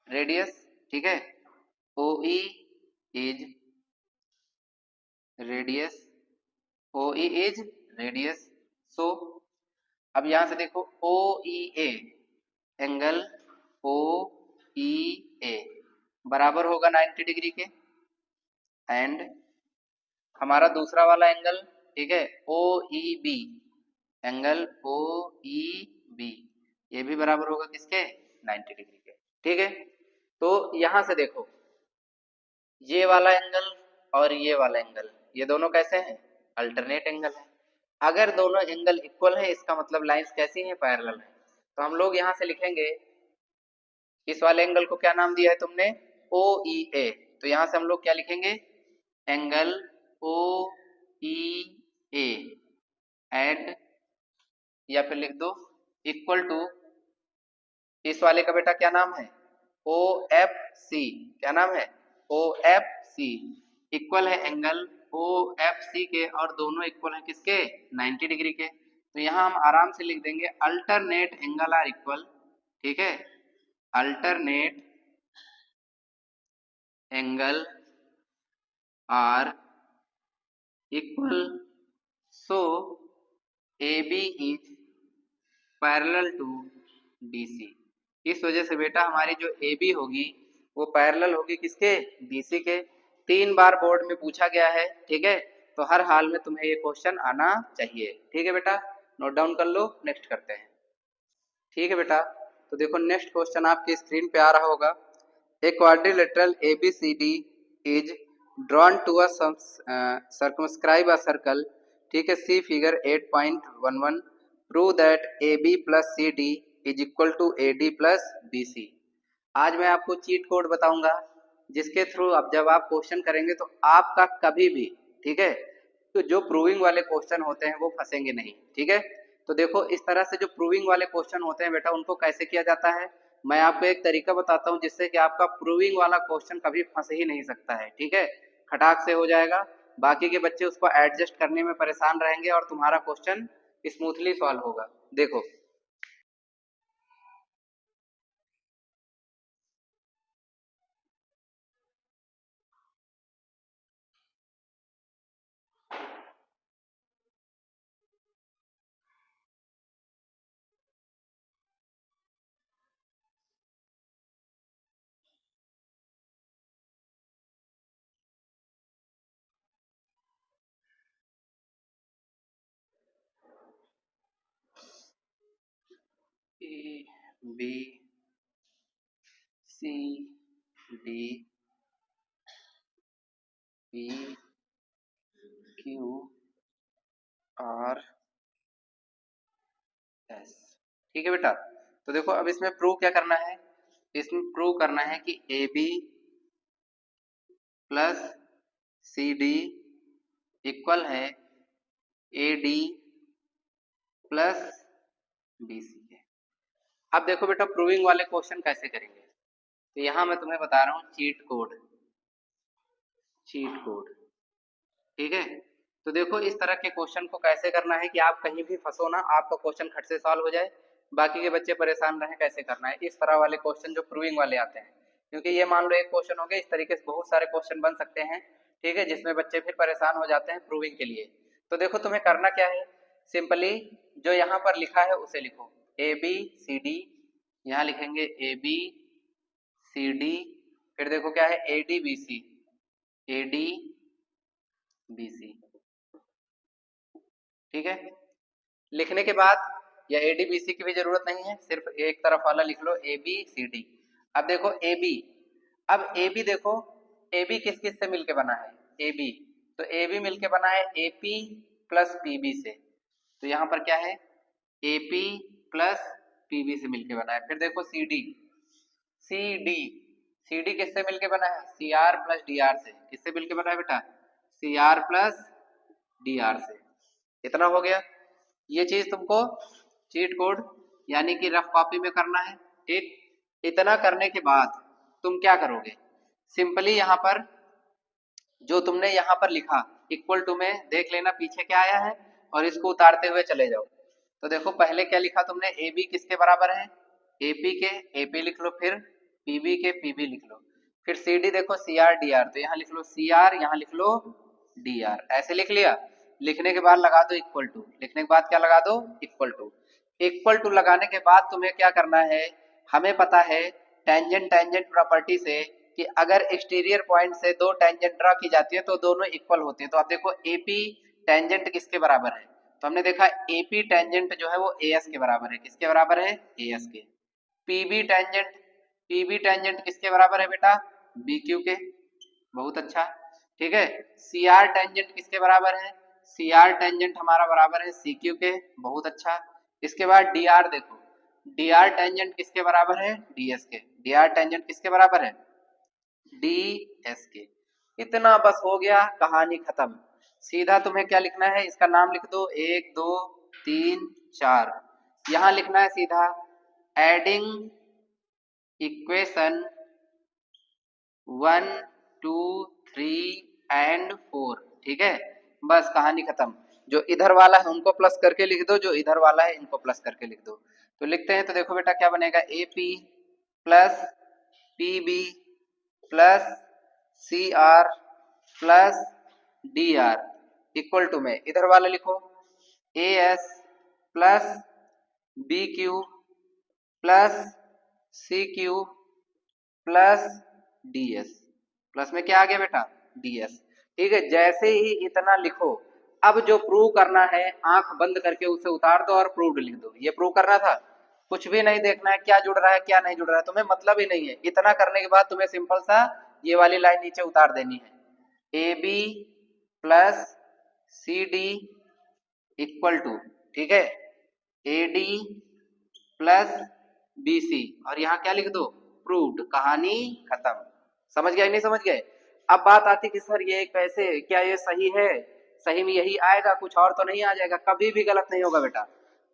रेडियस, ठीक है, O E is radius, O E is radius. So अब यहां से देखो ओ ई ए एंगल ओ ई ए बराबर होगा 90 डिग्री के एंड हमारा दूसरा वाला एंगल, ठीक है, O E B angle O E B ये भी बराबर होगा किसके? 90 डिग्री के। ठीक है। तो यहां से देखो ये वाला एंगल और ये वाला एंगल, ये दोनों कैसे हैं? अल्टरनेट एंगल है। अगर दोनों एंगल इक्वल है इसका मतलब लाइंस कैसी हैं? पैरेलल है। तो हम लोग यहां से लिखेंगे, इस वाले एंगल को क्या नाम दिया है तुमने? ओ ई ए। तो यहां से हम लोग क्या लिखेंगे? Angle O E A and या फिर लिख दो इक्वल टू इस वाले का बेटा क्या नाम है? O F C. क्या नाम है? ओ एफ सी इक्वल है एंगल ओ एफ सी के और दोनों इक्वल है किसके? 90 डिग्री के। तो यहाँ हम आराम से लिख देंगे अल्टरनेट एंगल आर इक्वल। ठीक है, alternate angle are equal, so A B is parallel to BC। इस वजह से बेटा हमारी जो AB होगी वो पैरेलल होगी किसके? BC के। 3 बार बोर्ड में पूछा गया है। ठीक है, तो हर हाल में तुम्हें ये क्वेश्चन आना चाहिए। ठीक है बेटा, नोट डाउन कर लो, नेक्स्ट करते हैं। ठीक है बेटा, तो देखो नेक्स्ट क्वेश्चन आपकी स्क्रीन पे आ रहा होगा। A quadrilateral ABCD is drawn to a circumscribe a circle. ठीक है, see figure 8.11 prove that AB plus CD is equal to AD plus BC। आज मैं आपको चीट कोड बताऊंगा जिसके थ्रू अब जब आप क्वेश्चन करेंगे तो आपका कभी भी, ठीक है, तो जो प्रूविंग वाले क्वेश्चन होते हैं वो फंसेंगे नहीं। ठीक है, तो देखो इस तरह से जो प्रूविंग वाले क्वेश्चन होते हैं बेटा उनको कैसे किया जाता है, मैं आपको एक तरीका बताता हूँ जिससे कि आपका प्रूविंग वाला क्वेश्चन कभी फंस ही नहीं सकता है। ठीक है, खटाक से हो जाएगा, बाकी के बच्चे उसको एडजस्ट करने में परेशान रहेंगे और तुम्हारा क्वेश्चन स्मूथली सॉल्व होगा। देखो ABCD PQRS। ठीक है बेटा, तो देखो अब इसमें प्रूव क्या करना है? इसमें प्रूव करना है कि AB प्लस CD इक्वल है AD प्लस BC के। अब देखो बेटा प्रूविंग वाले क्वेश्चन कैसे करेंगे, तो यहां मैं तुम्हें बता रहा हूं चीट कोड। चीट कोड, ठीक है, तो देखो इस तरह के क्वेश्चन को कैसे करना है कि आप कहीं भी फंसो ना, आपका क्वेश्चन खट से सॉल्व हो जाए, बाकी के बच्चे परेशान रहे कैसे करना है। इस तरह वाले क्वेश्चन जो प्रूविंग वाले आते हैं, क्योंकि ये मान लो एक क्वेश्चन हो गया, इस तरीके से बहुत सारे क्वेश्चन बन सकते हैं। ठीक है, जिसमें बच्चे फिर परेशान हो जाते हैं प्रूविंग के लिए। तो देखो तुम्हें करना क्या है, सिंपली जो यहाँ पर लिखा है उसे लिखो, ABCD, यहाँ लिखेंगे ABCD, फिर देखो क्या है ADBC, ADBC। ठीक है, लिखने के बाद या ADBC की भी जरूरत नहीं है, सिर्फ एक तरफ वाला लिख लो ABCD। अब देखो AB, अब AB देखो AB किस किस से मिलके बना है? AB, तो AB मिलके बना है AP प्लस PB से। तो यहाँ पर क्या है AP प्लस PB से मिलके बना है। फिर देखो CD, CD CD किससे मिलके बना है? CR प्लस DR से। किससे मिलके बना है बेटा? CR प्लस DR से। इतना हो गया। ये चीज तुमको चीट कोड यानी कि रफ कॉपी में करना है। ठीक, इतना करने के बाद तुम क्या करोगे? सिंपली यहाँ पर जो तुमने यहाँ पर लिखा इक्वल टू में देख लेना पीछे क्या आया है और इसको उतारते हुए चले जाओ। तो देखो पहले क्या लिखा तुमने? AB किसके बराबर है? AP के AP लिख लो, फिर PB के PB लिख लो, फिर CD देखो CR DR, तो यहाँ लिख लो CR, यहाँ लिख लो DR। ऐसे लिख लिया। लिखने के बाद लगा दो इक्वल टू। लिखने के बाद क्या लगा दो? Equal to. इक्वल टू लगाने के बाद तुम्हें क्या करना है? हमें पता है टेंजेंट टेंजेंट प्रॉपर्टी से कि अगर एक्सटीरियर पॉइंट से दो टेंजेंट ड्रा की जाती है तो दोनों इक्वल होते हैं। तो आप देखो AP टेंजेंट किसके बराबर है? तो हमने देखा AP टेंजेंट जो है वो AS के बराबर है। किसके बराबर है? AS के। PB टेंजेंट किसके बराबर है बेटा? BQ के। बहुत अच्छा। ठीक है। CR टेंजेंट किसके बराबर है? CR टेंजेंट हमारा बराबर है CQ के। बहुत अच्छा। इसके बाद DR देखो, DR टेंजेंट किसके बराबर है? DS के। DR टेंजेंट किसके बराबर है? DS के। इतना बस हो गया, कहानी खत्म। सीधा तुम्हें क्या लिखना है? इसका नाम लिख दो, 1 2 3 4। यहां लिखना है सीधा एडिंग इक्वेशन 1 2 3 एंड 4। ठीक है, बस कहानी खत्म। जो इधर वाला है उनको प्लस करके लिख दो, जो इधर वाला है इनको प्लस करके लिख दो। तो लिखते हैं, तो देखो बेटा क्या बनेगा? AP plus PB plus CR plus DR equal to में इधर वाला लिखो AS plus BQ plus CQ plus DS। Plus में क्या आ गया बेटा? DS। ठीक है, जैसे ही इतना लिखो, अब जो प्रूव करना है आंख बंद करके उसे उतार दो और प्रूव्ड लिख दो। ये प्रूव करना था, कुछ भी नहीं देखना है क्या जुड़ रहा है क्या नहीं जुड़ रहा है, तुम्हें मतलब ही नहीं है। इतना करने के बाद तुम्हें सिंपल सा ये वाली लाइन नीचे उतार देनी है, AB plus CD equal to, ठीक है, AD प्लस BC, और यहाँ क्या लिख दो? प्रूव्ड। कहानी खत्म। समझ गए नहीं समझ गए? अब बात आती कि सर ये कैसे, क्या ये सही है? सही में यही आएगा, कुछ और तो नहीं आ जाएगा? कभी भी गलत नहीं होगा बेटा,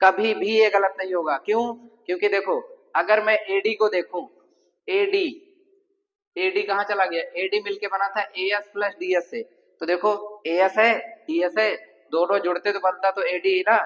कभी भी ये गलत नहीं होगा। क्यों? क्योंकि देखो अगर मैं AD को देखूं, AD AD कहाँ चला गया? AD मिलके बना था AS प्लस DS से। तो देखो AS है DS है, दोनों जुड़ते तो बनता तो AD ही ना।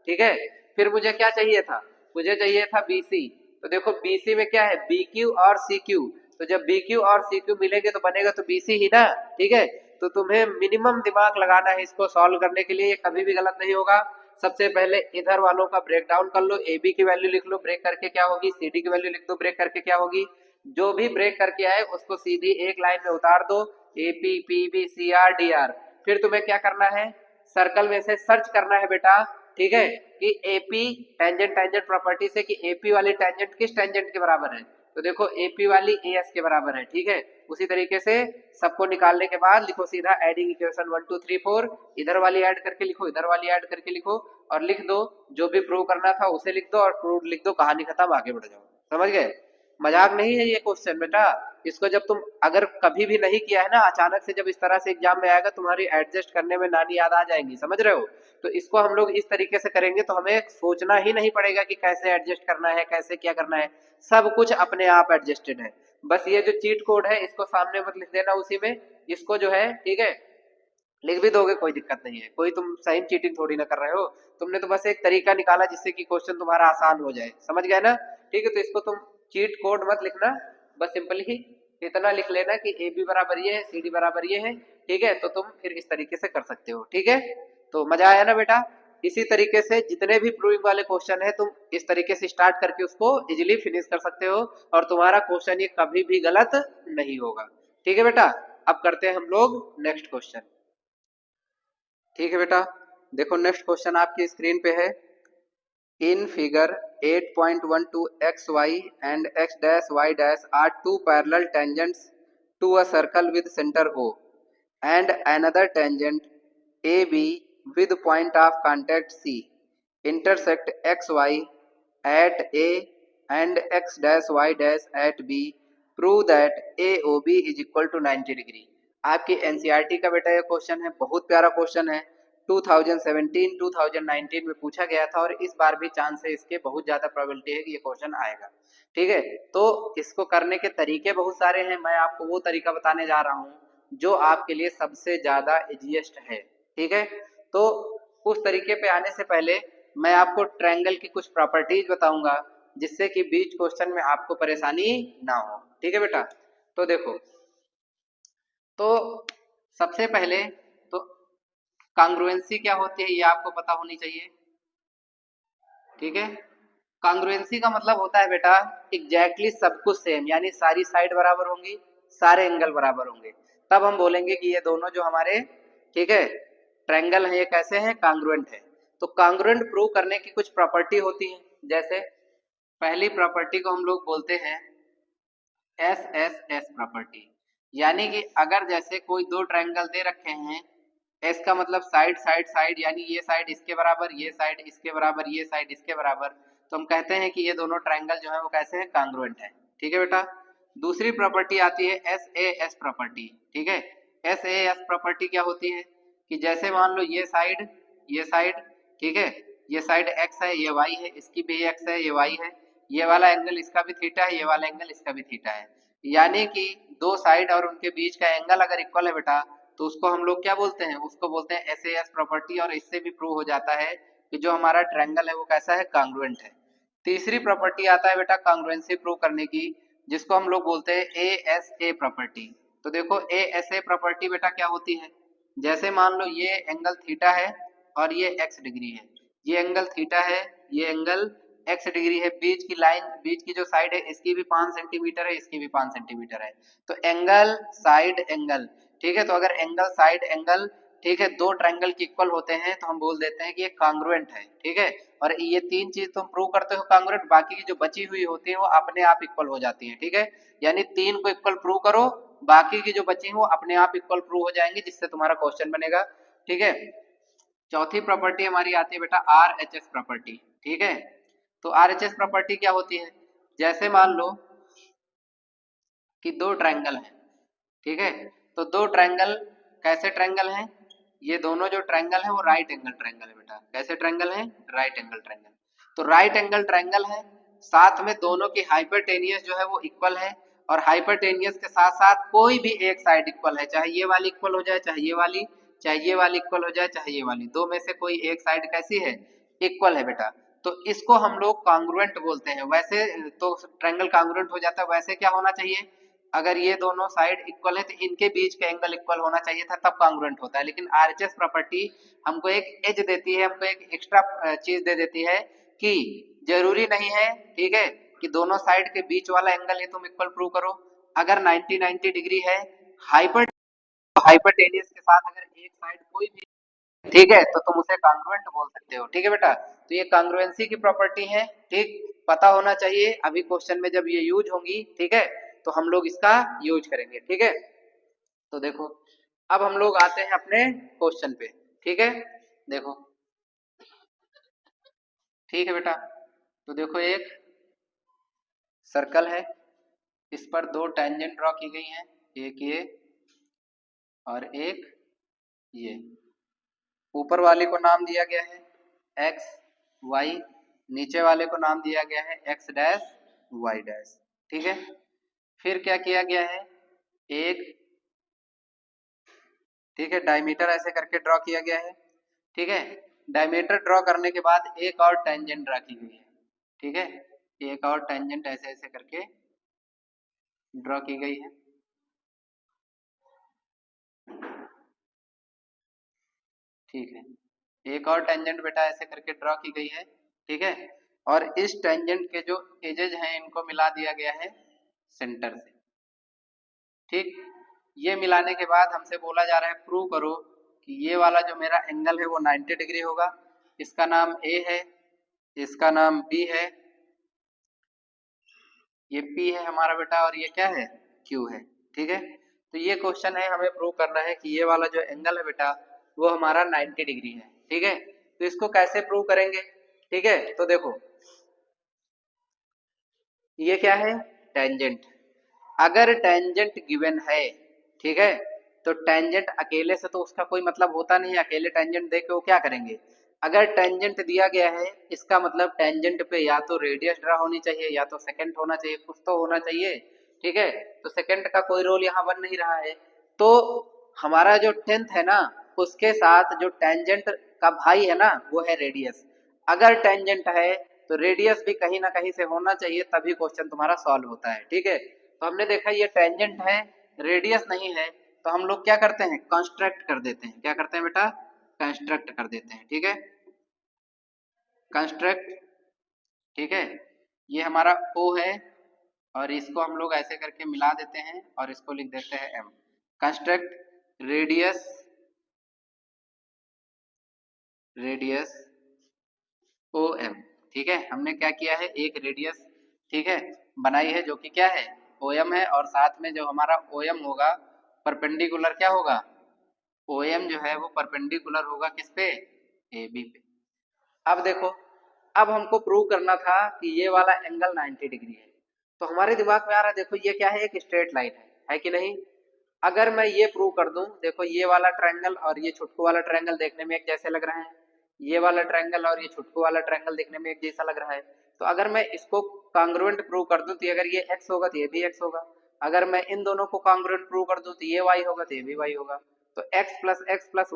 ठीक है, फिर मुझे क्या चाहिए था? मुझे चाहिए था BC। तो देखो BC में क्या है? BQ और CQ। तो जब BQ और CQ मिलेंगे तो बनेगा तो BC ही ना। ठीक है, तो तुम्हें मिनिमम दिमाग लगाना है इसको सॉल्व करने के लिए, ये कभी भी गलत नहीं होगा। सबसे पहले इधर वालों का ब्रेक डाउन कर लो, AB की वैल्यू लिख लो, ब्रेक करके क्या होगी, CD की वैल्यू लिख दो, ब्रेक करके क्या होगी। जो भी ब्रेक करके आए उसको सीधी एक लाइन में उतार दो, AP PB CR DR। फिर तुम्हें क्या करना है? सर्कल में से सर्च करना है बेटा, ठीक है, कि AP टेंजेंट टेंजेंट प्रॉपर्टी से कि AP वाली टेंजेंट किस टेंजेंट के बराबर है। तो देखो AP वाली AS के बराबर है। ठीक है, उसी तरीके से सबको निकालने के बाद लिखो सीधा एडिंग इक्वेशन 1 2 3 4, इधर वाली ऐड करके लिखो, इधर वाली ऐड करके लिखो, और लिख दो जो भी प्रूव करना था उसे लिख दो और प्रूव लिख दो, कहानी खत्म, आगे बढ़ जाओ। समझ गए? मजाक नहीं है ये क्वेश्चन बेटा। इसको जब तुम अगर कभी भी नहीं किया है ना, अचानक से जब इस तरह से एग्जाम में आएगा, तुम्हारी एडजस्ट करने में नानी याद आ जाएंगी। समझ रहे हो? तो इसको हम लोग इस तरीके से करेंगे तो हमें सोचना ही नहीं पड़ेगा कि कैसे एडजस्ट करना है, कैसे क्या करना है, सब कुछ अपने आप एडजस्टेड है। बस ये जो चीट कोड है इसको सामने मत लिख देना उसी में, इसको जो है, ठीक है, लिख भी दोगे कोई दिक्कत नहीं है, कोई तुम सही चीटिंग थोड़ी ना कर रहे हो। तुमने तो बस एक तरीका निकाला जिससे कि क्वेश्चन तुम्हारा आसान हो जाए। समझ गए ना? ठीक है, तो इसको तुम चीट कोड मत लिखना, बस सिंपल ही इतना लिख लेना कि AB बराबर ये है, CD बराबर ये है। ठीक है, तो तुम फिर इस तरीके से कर सकते हो। ठीक है, तो मजा आया ना बेटा? इसी तरीके से जितने भी प्रूविंग वाले क्वेश्चन है तुम इस तरीके से स्टार्ट करके उसको इजिली फिनिश कर सकते हो, और तुम्हारा क्वेश्चन ये कभी भी गलत नहीं होगा। ठीक है बेटा, अब करते हैं हम लोग नेक्स्ट क्वेश्चन। ठीक है बेटा, देखो नेक्स्ट क्वेश्चन आपकी स्क्रीन पे है। In figure 8.12 xy and x dash y dash are two parallel tangents to a circle with center O and another tangent AB with point of contact C. intersect xy at A and x dash y dash at B, prove that AOB is equal to 90 degree. आपकी NCERT का बेटा ये question है, बहुत प्यारा question है, 2017-2019 में पूछा गया था और इस बार भी चांस है इसके, बहुत ज्यादा प्रोबेबिलिटी है कि ये क्वेश्चन आएगा। ठीक है, तो इसको करने के तरीके बहुत सारे हैं, मैं आपको वो तरीका बताने जा रहा हूँ जो आपके लिए सबसे ज्यादा इजीएस्ट है। ठीक है, तो उस तरीके पे आने से पहले मैं आपको ट्रायंगल की कुछ प्रॉपर्टीज बताऊंगा जिससे कि बीच क्वेश्चन में आपको परेशानी ना हो। ठीक है बेटा, तो देखो, तो सबसे पहले तो कांग्रुएंसी क्या होती है ये आपको पता होनी चाहिए। ठीक है, कांग्रुएंसी का मतलब होता है बेटा एग्जैक्टली सब कुछ सेम, यानी सारी साइड बराबर होंगी, सारे एंगल बराबर होंगे, तब हम बोलेंगे कि ये दोनों जो हमारे, ठीक है, ट्रायंगल है, ये कैसे हैं, कांग्रुएंट है। तो कांग्रुएंट प्रूव करने की कुछ प्रॉपर्टी होती है, जैसे पहली प्रॉपर्टी को हम लोग बोलते हैं एस प्रॉपर्टी, यानी कि अगर जैसे कोई दो ट्रायंगल दे रखे हैं, एस का मतलब साइड साइड साइड, यानी ये साइड इसके बराबर, ये साइड इसके बराबर, ये साइड इसके बराबर, तो हम कहते हैं कि ये दोनों ट्रायंगल जो है वो कैसे हैं, कांग्रुएंट है। ठीक है बेटा, दूसरी प्रॉपर्टी आती है एस प्रॉपर्टी। ठीक है, एस प्रॉपर्टी क्या होती है कि जैसे मान लो ये साइड, ये साइड, ठीक है, ये साइड एक्स है, ये वाई है, इसकी भी एक्स है, ये वाई है, ये वाला एंगल इसका भी थीटा है, ये वाला एंगल इसका भी थीटा है, यानी कि दो साइड और उनके बीच का एंगल अगर इक्वल है बेटा, तो उसको हम लोग क्या बोलते हैं, उसको बोलते हैं एस प्रॉपर्टी। और इससे भी प्रूव हो जाता है कि जो हमारा ट्रायंगल है वो कैसा है, कांग्रुएंट है। तीसरी प्रॉपर्टी आता है बेटा कांग्रुएंसी प्रूव करने की, जिसको हम लोग बोलते हैं ए प्रॉपर्टी। तो देखो ए प्रॉपर्टी बेटा क्या होती है, जैसे मान लो ये एंगल थीटा है और ये एक्स डिग्री है, ये एंगल थीटा है, ये एंगल एक्स डिग्री है, बीच की लाइन, बीच की जो साइड है इसकी भी 5 सेंटीमीटर है, इसकी भी 5 सेंटीमीटर है, तो एंगल साइड एंगल। ठीक है, तो अगर एंगल साइड एंगल, ठीक है, दो ट्रायंगल के इक्वल होते हैं तो हम बोल देते हैं कि ये कांग्रुएंट है। ठीक है, और ये तीन चीज तुम प्रूव करते हो कांग्रुएंट, बाकी की जो बची हुई होती है वो अपने आप इक्वल हो जाती है। ठीक है, यानी तीन को इक्वल प्रूव करो, बाकी की जो बची वो अपने आप इक्वल प्रूव हो जाएंगे, जिससे तुम्हारा क्वेश्चन बनेगा। ठीक है, चौथी प्रॉपर्टी हमारी आती है बेटा RHS प्रॉपर्टी। ठीक है, तो RHS प्रॉपर्टी क्या होती है, जैसे मान लो कि दो ट्रायंगल हैं, ठीक है, तो दो ट्रायंगल कैसे ट्रायंगल हैं, ये दोनों जो ट्रायंगल है वो राइट एंगल ट्रायंगल है बेटा, कैसे ट्रायंगल है, राइट एंगल ट्रायंगल। तो राइट एंगल ट्रायंगल है, साथ में दोनों की हाइपोटेनियस जो है वो इक्वल है, और हाइपोटेनियस के साथ साथ कोई भी एक साइड इक्वल है, चाहे ये वाली इक्वल हो जाए, चाहे ये वाली, चाहे ये वाली इक्वल हो जाए, चाहे ये वाली, दो में से कोई एक साइड कैसी है, इक्वल है बेटा, तो इसको हम लोग कांग्रुएंट बोलते हैं। वैसे तो ट्रायंगल कांग्रुएंट हो जाता है, वैसे क्या होना चाहिए, अगर ये दोनों साइड इक्वल है तो इनके बीच का एंगल इक्वल होना चाहिए था, तब कांग्रुएंट होता है। लेकिन आरएचएस प्रॉपर्टी हमको एक एज देती है, हमको एक एक्स्ट्रा चीज दे देती है कि जरूरी नहीं है, ठीक है, कि दोनों साइड के बीच वाला एंगल ये तुम इक्वल प्रूव करो। अगर 90 डिग्री है, हाइपोटेनियस के साथ अगर एक साइड कोई भी, ठीक है, तो तुम उसे कांग्रुएंट बोल सकते हो। ठीक है बेटा, तो ये कांग्रुएंसी की प्रॉपर्टी है, ठीक, पता होना चाहिए, अभी क्वेश्चन में जब ये यूज होंगी, ठीक है, तो हम लोग इसका यूज करेंगे। ठीक है, तो देखो अब हम लोग आते हैं अपने क्वेश्चन पे। ठीक है, देखो, ठीक है बेटा, तो देखो एक सर्कल है, इस पर दो टेंजेंट ड्रॉ की गई हैं, एक ये और एक ये, ऊपर वाले को नाम दिया गया है एक्स वाई, नीचे वाले को नाम दिया गया है एक्स डैश वाई डैश। ठीक है, फिर क्या किया गया है, एक, ठीक है, डायमीटर ऐसे करके ड्रॉ किया गया है। ठीक है, डायमीटर ड्रॉ करने के बाद एक और टेंजेंट ड्रॉ की गई है। ठीक है, एक और टेंजेंट ऐसे ऐसे करके ड्रॉ की गई है। ठीक है, एक और टेंजेंट बेटा ऐसे करके ड्रॉ की गई है। ठीक है, और इस टेंजेंट के जो एजेज हैं इनको मिला दिया गया है सेंटर से। ठीक, ये मिलाने के बाद हमसे बोला जा रहा है प्रूव करो कि ये वाला जो मेरा एंगल है वो 90 डिग्री होगा, इसका नाम ए है, इसका नाम बी है, ये पी है हमारा बेटा, और ये क्या है, क्यू है। ठीक है, तो ये क्वेश्चन है, हमें प्रूव करना है कि ये वाला जो एंगल है बेटा वो हमारा 90 डिग्री है। ठीक है, तो इसको कैसे प्रूव करेंगे, ठीक है, तो देखो ये क्या है, टेंजेंट। अगर टेंजेंट गिवन है, ठीक है, तो टेंजेंट अकेले से तो उसका कोई मतलब होता नहीं है, अकेले टेंजेंट दे के वो क्या करेंगे। अगर टेंजेंट दिया गया है, इसका मतलब टेंजेंट पे या तो रेडियस ड्रा होनी चाहिए या तो सेकंड होना चाहिए, कुछ तो होना चाहिए, ठीक है। तो सेकंड का कोई रोल यहाँ बन नहीं रहा है, तो हमारा जो टेंथ है ना, उसके साथ जो टेंजेंट का भाई है ना वो है रेडियस। अगर टेंजेंट है तो रेडियस भी कहीं ना कहीं से होना चाहिए, तभी क्वेश्चन तुम्हारा सॉल्व होता है, ठीक है। तो हमने देखा ये टेंजेंट है, रेडियस नहीं है, तो हम लोग क्या करते हैं, कंस्ट्रक्ट कर देते हैं। क्या करते हैं बेटा, कंस्ट्रक्ट कर देते हैं, ठीक है, कंस्ट्रक्ट, ठीक है। ये हमारा O है और इसको हम लोग ऐसे करके मिला देते हैं और इसको लिख देते हैं M। Construct radius, radius OM, ठीक है। हमने क्या किया है, एक रेडियस, ठीक है, बनाई है जो कि क्या है, OM है, और साथ में जो हमारा OM होगा परपेंडिकुलर क्या होगा, OM जो है वो परपेंडिकुलर होगा किस पे, AB पे। अब देखो, अब हमको प्रूव करना था कि ये वाला एंगल 90 डिग्री है, तो हमारे दिमाग में आ रहा है देखो ये क्या है, एक स्ट्रेट लाइन है कि नहीं। अगर मैं ये प्रूव कर दूं, देखो ये वाला ट्रायंगल और ये छुटकू वाला ट्रायंगल देखने में एक जैसे लग रहा है, ये वाला ट्रायंगल और ये छुटकू वाला ट्रायंगल देखने में एक जैसा लग रहा है, तो अगर मैं इसको कांग्रुएंट प्रूव कर दूं, तो अगर ये x होगा तो ये भी x होगा, अगर मैं इन दोनों को कांग्रुएंट प्रूव कर दूं तो ये y होगा तो ये भी y होगा, तो x प्लस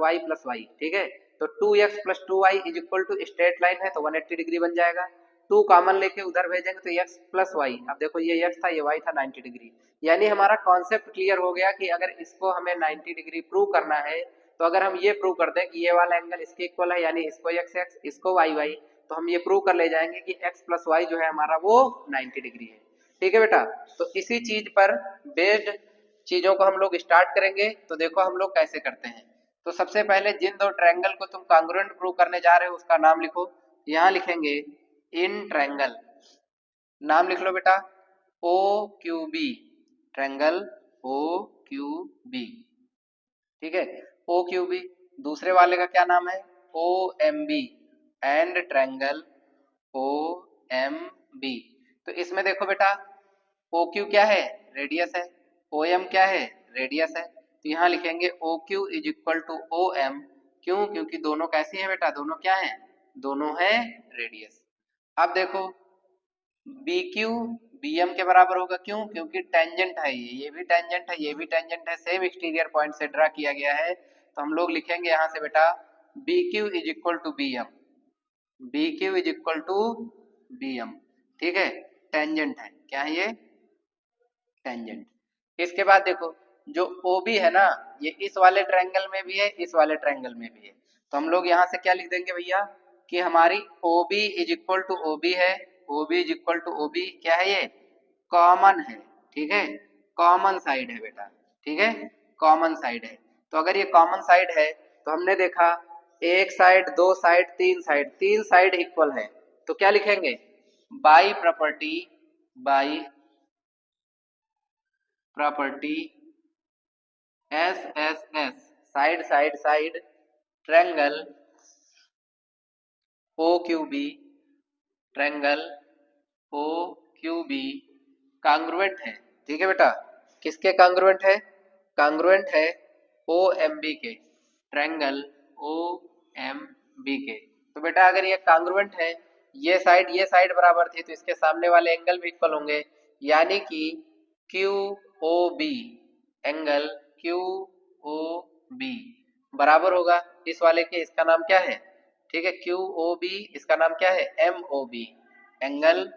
y, ठीक है। तो 2x plus 2y is equal to straight line है तो 180 डिग्री बन जाएगा। 2 कॉमन लेके उधर भेजेंगे तो x प्लस वाई, अब देखो ये x था ये y था 90 डिग्री, यानी हमारा कॉन्सेप्ट क्लियर हो गया कि अगर इसको हमें 90 डिग्री प्रूव करना है, तो अगर हम ये प्रूव कर दें कि ये वाला एंगल इसके इक्वल है, यानी इसको x x इसको y y, तो हम ये प्रूव कर ले जाएंगे कि x प्लस वाई जो है हमारा वो 90 डिग्री है, ठीक है बेटा। तो इसी चीज पर बेस्ड चीजों को हम लोग स्टार्ट करेंगे। तो देखो हम लोग कैसे करते हैं, तो सबसे पहले जिन दो ट्रायंगल को तुम कांग्रुएंट प्रूव करने जा रहे हो उसका नाम लिखो। यहाँ लिखेंगे इन ट्रायंगल, नाम लिख लो बेटा, O Q B, triangle O Q B, ठीक है, ओ क्यू बी। दूसरे वाले का क्या नाम है, O M B, and triangle O M B. तो इसमें देखो बेटा, ओ क्यू क्या है, रेडियस है, ओ एम क्या है, रेडियस है, तो यहाँ लिखेंगे O Q is equal to O M. क्यों, क्योंकि दोनों कैसी है बेटा, दोनों क्या है, दोनों है रेडियस। अब देखो बी क्यू बी एम के बराबर होगा, क्यों, क्योंकि टेंजेंट है, ये भी टेंजेंट है, ये भी टेंजेंट है, सेम एक्सटीरियर पॉइंट से ड्रा किया गया है, तो हम लोग लिखेंगे यहाँ से बेटा B Q is equal to B M, B Q is equal to B M, ठीक है, टेंजेंट है, क्या है ये, टेंजेंट। इसके बाद देखो जो ओ बी है ना, ये इस वाले ट्रायंगल में भी है, इस वाले ट्रायंगल में भी है, तो हम लोग यहाँ से क्या लिख देंगे भैया कि हमारी O B is equal to O B है, O B is equal to O B क्या है, ये कॉमन है, ठीक है, कॉमन साइड है बेटा, ठीक है, कॉमन साइड है। तो अगर ये कॉमन साइड है तो हमने देखा एक साइड, दो साइड, तीन साइड, तीन साइड इक्वल है, तो क्या लिखेंगे, by property, by property S S S, side side side, triangle O Q B, triangle O Q B congruent है, ठीक है बेटा, किसके कांग्रुएंट है, कांग्रुएंट है ओ एम बी के, ट्रायंगल ओ एम बी के। तो बेटा अगर ये कांग्रुएंट है, ये साइड बराबर थी, तो इसके सामने वाले एंगल भी इक्वल होंगे, यानी कि Q O B, angle Q O B बराबर होगा इस वाले के, इसका नाम क्या है, ठीक है, क्यू ओ बी, इसका नाम क्या है, M O B, angle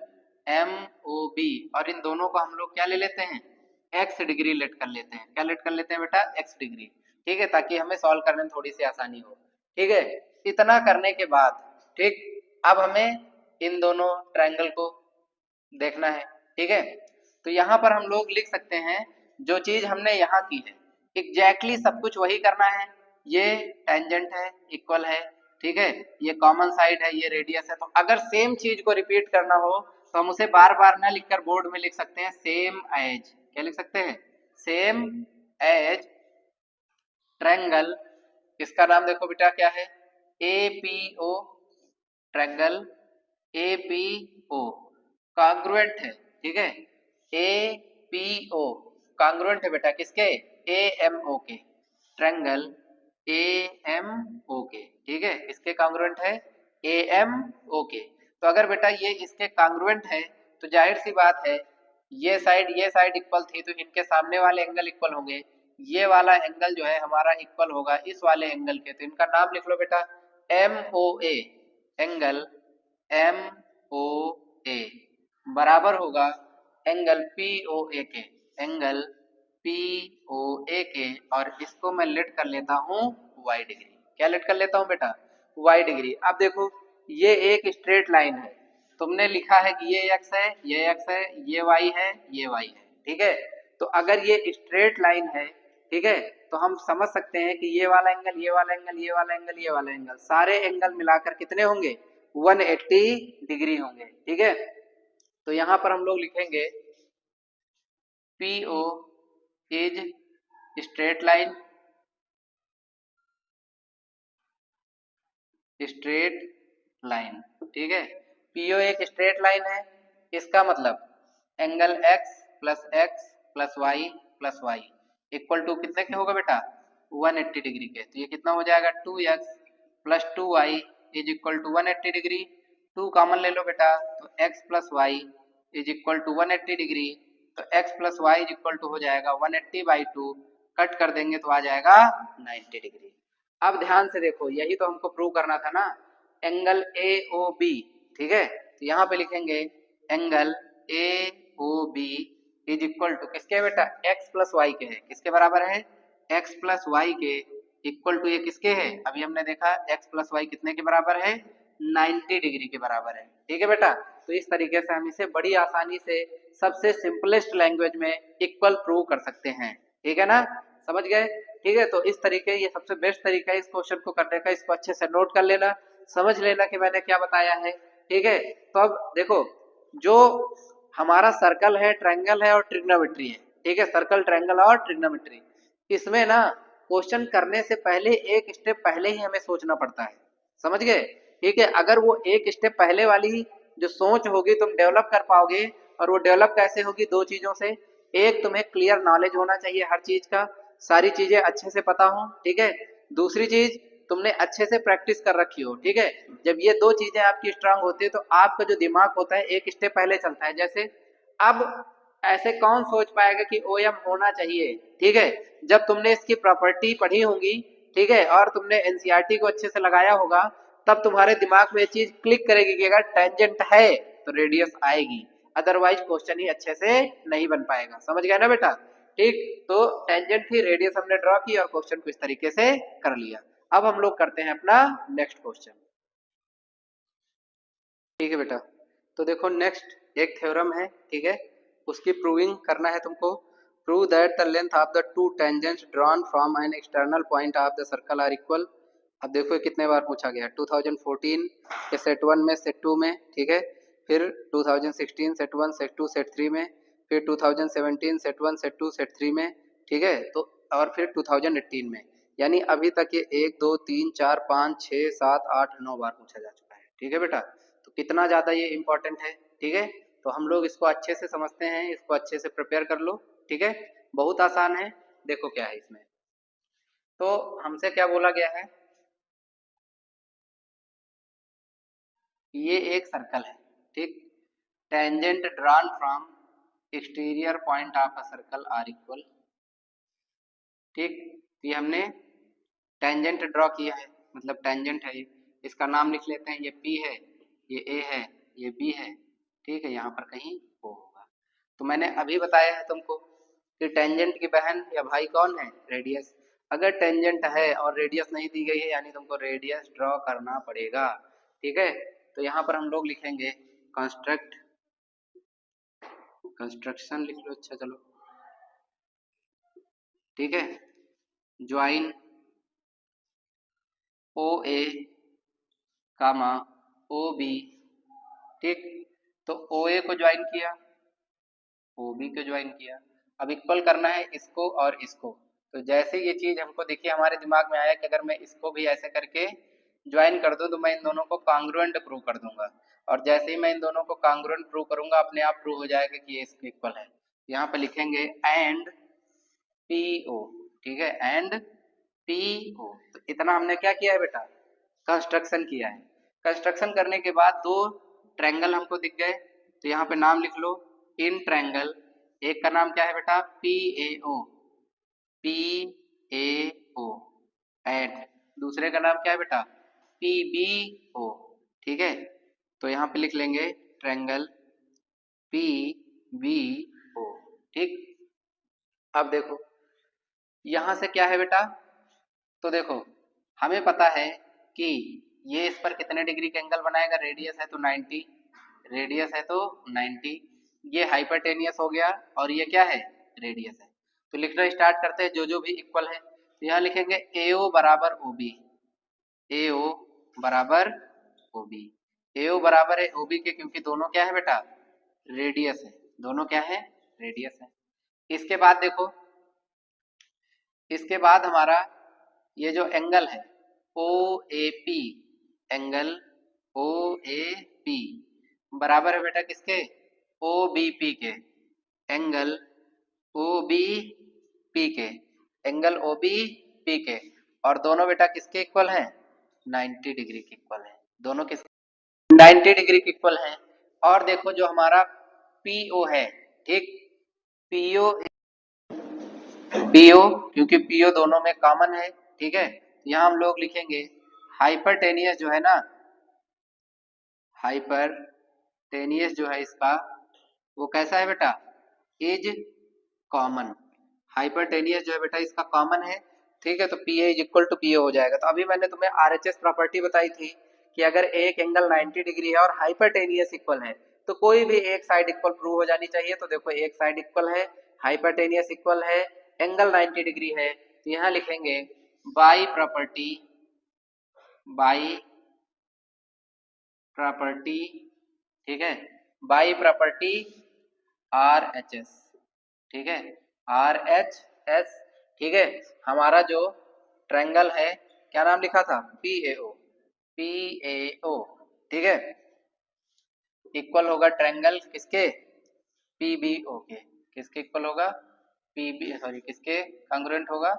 M O B, और इन दोनों को हम लोग क्या ले लेते हैं, एक्स डिग्री लेट कर लेते हैं, क्या लेट कर लेते हैं बेटा, एक्स डिग्री, ठीक है, ताकि हमें सॉल्व करने में थोड़ी सी आसानी हो, ठीक है। इतना करने के बाद, ठीक, अब हमें इन दोनों ट्रायंगल को देखना है, ठीक है। तो यहाँ पर हम लोग लिख सकते हैं जो चीज हमने यहाँ की है, एग्जैक्टली सब कुछ वही करना है, ये टेंजेंट है, इक्वल है, ठीक है, ये कॉमन साइड है, ये रेडियस है, तो अगर सेम चीज को रिपीट करना हो तो हम उसे बार बार ना लिखकर बोर्ड में लिख सकते हैं सेम एज, क्या लिख सकते हैं, सेम एज ट्रायंगल, इसका नाम देखो बेटा क्या है, A P O triangle A P O congruent है, ठीक है। ए पी ओ कांग्रुएंट है बेटा किसके, ए एम ओ के, ट्रायंगल ए एम ओ के, ठीक है, इसके कांग्रुएंट है ए एम ओ के। तो अगर बेटा ये इसके कांग्रुएंट है तो जाहिर सी बात है ये साइड इक्वल थी तो इनके सामने वाले एंगल इक्वल होंगे, ये वाला एंगल जो है हमारा इक्वल होगा इस वाले एंगल के, तो इनका नाम लिख लो बेटा एम ओ ए, एंगल एम ओ ए बराबर होगा एंगल पी ओ ए के, एंगल पी ओ ए के, और इसको मैं लेट कर लेता हूँ y डिग्री। क्या लेट कर लेता हूँ बेटा, y डिग्री। अब देखो ये एक स्ट्रेट लाइन है, तुमने लिखा है कि ये x है, ये x है, ये y है, ये y है, ठीक है। तो अगर ये स्ट्रेट लाइन है, ठीक है, तो हम समझ सकते हैं कि ये वाला एंगल, ये वाला एंगल, ये वाला एंगल, ये वाला एंगल, सारे एंगल मिलाकर कितने होंगे, 180 डिग्री होंगे, ठीक है। तो यहाँ पर हम लोग लिखेंगे P O is straight line, straight line, ठीक है। पीओ एक स्ट्रेट लाइन है, इसका मतलब angle x plus Y plus Y equal to कितने के होगा बेटा, 180 डिग्री के। तो ये कितना हो जाएगा 2x plus 2y is equal to 180 degree, 2 common ले लो बेटा, तो x plus Y is equal to 180 degree, तो x plus Y is equal to हो जाएगा 180/2, कट कर देंगे तो आ जाएगा 90 डिग्री। अब ध्यान से देखो यही तो हमको प्रूव करना था ना, एंगल ए ओ बी, ठीक है। तो यहाँ पे लिखेंगे angle A O B is equal to किसके बेटा, x प्लस वाई के है, किसके बराबर है, x प्लस वाई के इक्वल टू ये किसके है, अभी हमने देखा x प्लस वाई कितने के बराबर है, 90 डिग्री के बराबर है, ठीक है बेटा। तो इस तरीके से हम इसे बड़ी आसानी से सबसे सिंपलेस्ट लैंग्वेज में इक्वल प्रूव कर सकते हैं, ठीक है ना, समझ गए, ठीक है। तो इस तरीके ये सबसे बेस्ट तरीका है इस क्वेश्चन को करने का, इसको अच्छे से नोट कर लेना, समझ लेना कि मैंने क्या बताया है, ठीक है। तो अब देखो जो हमारा सर्कल है, ट्रायंगल है और ट्रिग्नोमेट्री है, ठीक है, सर्कल ट्रायंगल और ट्रिग्नोमेट्री, इसमें ना क्वेश्चन करने से पहले एक स्टेप पहले ही हमें सोचना पड़ता है, समझ गए, ठीक है। अगर वो एक स्टेप पहले वाली जो सोच होगी तुम डेवलप कर पाओगे, और वो डेवलप कैसे होगी, दो चीजों से, एक तुम्हें क्लियर नॉलेज होना चाहिए हर चीज का, सारी चीजें अच्छे से पता हो, ठीक है। दूसरी चीज तुमने अच्छे से प्रैक्टिस कर रखी हो, ठीक है। जब ये दो चीजें आपकी स्ट्रांग होती है तो आपका जो दिमाग होता है एक स्टेप पहले चलता है। जैसे अब ऐसे कौन सोच पाएगा कि ओ एम होना चाहिए, ठीक है, जब तुमने इसकी प्रॉपर्टी पढ़ी होगी, ठीक है, और तुमने एनसीईआरटी को अच्छे से लगाया होगा, तब तुम्हारे दिमाग में ये चीज क्लिक करेगी कि अगर टेंजेंट है तो रेडियस आएगी, अदरवाइज क्वेश्चन ही अच्छे से नहीं बन पाएगा, समझ गए ना बेटा, ठीक। तो टेंजेंट थी, रेडियस हमने ड्रॉ की और क्वेश्चन को इस तरीके से कर लिया। अब हम लोग करते हैं अपना नेक्स्ट क्वेश्चन, ठीक है बेटा। तो देखो नेक्स्ट एक थ्योरम है, ठीक है, उसकी प्रूविंग करना है तुमको। Prove that the length of the two tangents drawn from an external point of the circle are equal. अब देखो कितने बार पूछा गया, 2014 के सेट 1 में, सेट 2 में, ठीक है, फिर 2016 सेट 1 सेट 2 सेट 3 में, फिर 2017 सेट 1 सेट 2 सेट 3 में, ठीक है, तो और फिर 2018 में, यानी अभी तक ये 1 2 3 4 5 6 7 8 9 बार पूछा जा चुका है, ठीक है बेटा। तो कितना ज़्यादा ये इम्पोर्टेंट है, ठीक है। तो हम लोग इसको अच्छे से समझते हैं, इसको अच्छे से प्रिपेयर कर लो, ठीक है, बहुत आसान है। देखो क्या है इसमें, तो हमसे क्या बोला गया है, ये एक सर्कल है, ठीक, tangent drawn from exterior point of a circle are equal, ठीक। ये हमने टेंजेंट ड्रॉ किया है, मतलब टेंजेंट है ये, इसका नाम लिख लेते हैं, ये P है, ये A है, ये B है, ठीक है, यहाँ पर कहीं O होगा। तो मैंने अभी बताया है तुमको कि टेंजेंट की बहन या भाई कौन है, रेडियस। अगर टेंजेंट है और रेडियस नहीं दी गई है यानी तुमको रेडियस ड्रॉ करना पड़ेगा, ठीक है। तो यहाँ पर हम लोग लिखेंगे कंस्ट्रक्ट, कंस्ट्रक्शन लिख लो, अच्छा चलो, ठीक है, ज्वाइन ओ ए कामा ओ बी, ठीक। तो ओ ए को ज्वाइन किया, ओ बी को ज्वाइन किया, अब इक्वल करना है इसको और इसको। तो जैसे ये चीज हमको देखिए हमारे दिमाग में आया कि अगर मैं इसको भी ऐसे करके ज्वाइन कर दूं तो मैं इन दोनों को कॉन्ग्रुएंट प्रूव कर दूंगा, और जैसे ही मैं इन दोनों को कांग्रुएंट प्रूव करूंगा अपने आप प्रूव हो जाएगा कि ये इसके इक्वल है। यहाँ पे लिखेंगे एंड PO, ठीक है, एंड PO। तो इतना हमने क्या किया है बेटा, कंस्ट्रक्शन किया है। कंस्ट्रक्शन करने के बाद दो ट्रायंगल हमको दिख गए, तो यहाँ पे नाम लिख लो इन ट्रायंगल। एक का नाम क्या है बेटा, PAO, PAO एंड दूसरे का नाम क्या है बेटा, PBO, ठीक है। तो यहाँ पे लिख लेंगे ट्रायंगल PBO, ठीक। अब देखो यहाँ से क्या है बेटा, तो देखो हमें पता है कि ये इस पर कितने डिग्री का एंगल बनाएगा, रेडियस है तो 90, रेडियस है तो 90, ये हाइपरटेनियस हो गया और ये क्या है, रेडियस है। तो लिखना स्टार्ट करते हैं जो जो भी इक्वल है। तो यहाँ लिखेंगे AO बराबर OB, AO बराबर OB, AO बराबर है OB के, क्योंकि दोनों क्या है बेटा, रेडियस है, दोनों क्या है, रेडियस है। इसके बाद देखो, इसके बाद हमारा ये जो एंगल है OAP, एंगल OAP बराबर है बेटा किसके, OBP के, एंगल OBP के, एंगल OBP के। और दोनों बेटा किसके इक्वल हैं, 90 डिग्री के इक्वल है, दोनों किस 90 डिग्री के इक्वल हैं। और देखो जो हमारा PO है, ठीक, PO क्योंकि PO दोनों में कॉमन है, ठीक है। यहाँ हम लोग लिखेंगे हाइपरटेनियस जो है ना, हाइपरटेनियस जो है इसका वो कैसा है बेटा, इज कॉमन। हाइपरटेनियस जो है बेटा इसका कॉमन है, ठीक है। तो PA is equal to PO हो जाएगा। तो अभी मैंने तुम्हें RHS प्रॉपर्टी बताई थी कि अगर एक एंगल 90 डिग्री है और हाइपरटेनियस इक्वल है तो कोई भी एक साइड इक्वल प्रूव हो जानी चाहिए। तो देखो एक साइड इक्वल है, हाइपरटेनियस इक्वल है, एंगल 90 डिग्री है, तो यहाँ लिखेंगे बाई प्रॉपर्टी, बाई प्रॉपर्टी, ठीक है, बाई प्रॉपर्टी RHS, ठीक है, RHS, ठीक है। हमारा जो ट्रायंगल है क्या नाम लिखा था, PAO, PAO, ठीक है, इक्वल होगा ट्रायंगल किसके, PBO के, किसके इक्वल होगा, किसके कांग्रुएंट होगा,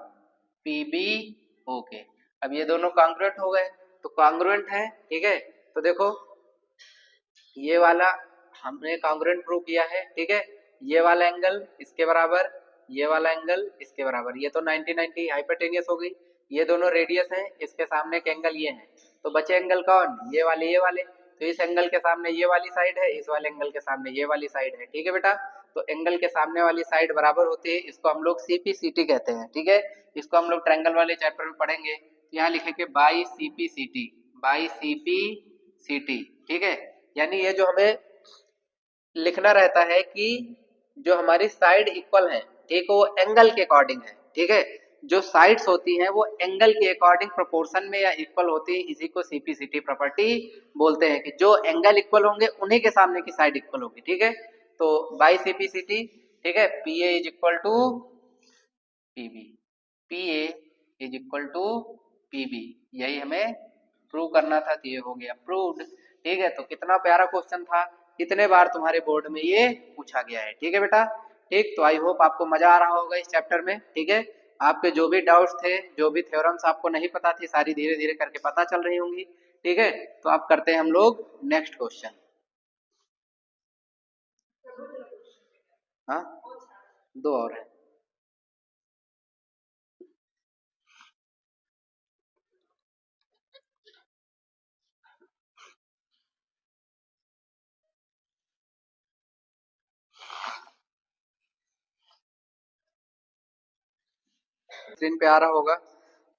PBO के। अब ये दोनों कांग्रुएंट हो गए तो कांग्रुएंट है, ठीक है। तो देखो ये वाला हमने कांग्रुएंट प्रूव किया है, ठीक है, ये वाला एंगल इसके बराबर, ये वाला एंगल इसके बराबर, ये तो 90-90 हाइपरटेनियस हो गई, ये दोनों रेडियस है, इसके सामने के एंगल ये है, तो बचे एंगल कौन, ये वाले। तो इस एंगल के सामने ये वाली साइड है, इस वाले एंगल के सामने ये वाली साइड है, ठीक है बेटा। तो एंगल के सामने वाली साइड बराबर होती है, इसको हम लोग CPCT कहते हैं, ठीक है। इसको हम लोग ट्रायंगल वाले चैप्टर में पढ़ेंगे। यहाँ लिखेंगे बाई CPCT, बाई CPCT, ठीक है। यानी ये जो हमें लिखना रहता है कि जो हमारी साइड इक्वल है, ठीक, वो एंगल के अकॉर्डिंग है, ठीक है। जो साइड्स होती हैं वो एंगल के अकॉर्डिंग प्रोपोर्शन में या इक्वल होती है, इसी को CPCT प्रॉपर्टी बोलते हैं कि जो एंगल इक्वल होंगे उन्हीं के सामने की साइड इक्वल होगी, ठीक है। तो बाई CPCT, ठीक है, PA is equal to PB, PA is equal to PB, यही हमें प्रूव करना था, तो ये हो गया प्रूव्ड, ठीक है। तो कितना प्यारा क्वेश्चन था, कितने बार तुम्हारे बोर्ड में ये पूछा गया है, ठीक है बेटा, ठीक। तो आई होप आपको मजा आ रहा होगा इस चैप्टर में, ठीक है। आपके जो भी डाउट्स थे, जो भी थ्योरम्स आपको नहीं पता थी, सारी धीरे धीरे करके पता चल रही होंगी, ठीक है। तो आप करते हैं हम लोग नेक्स्ट क्वेश्चन। हाँ, दो और है। स्क्रीन पे आ रहा होगा,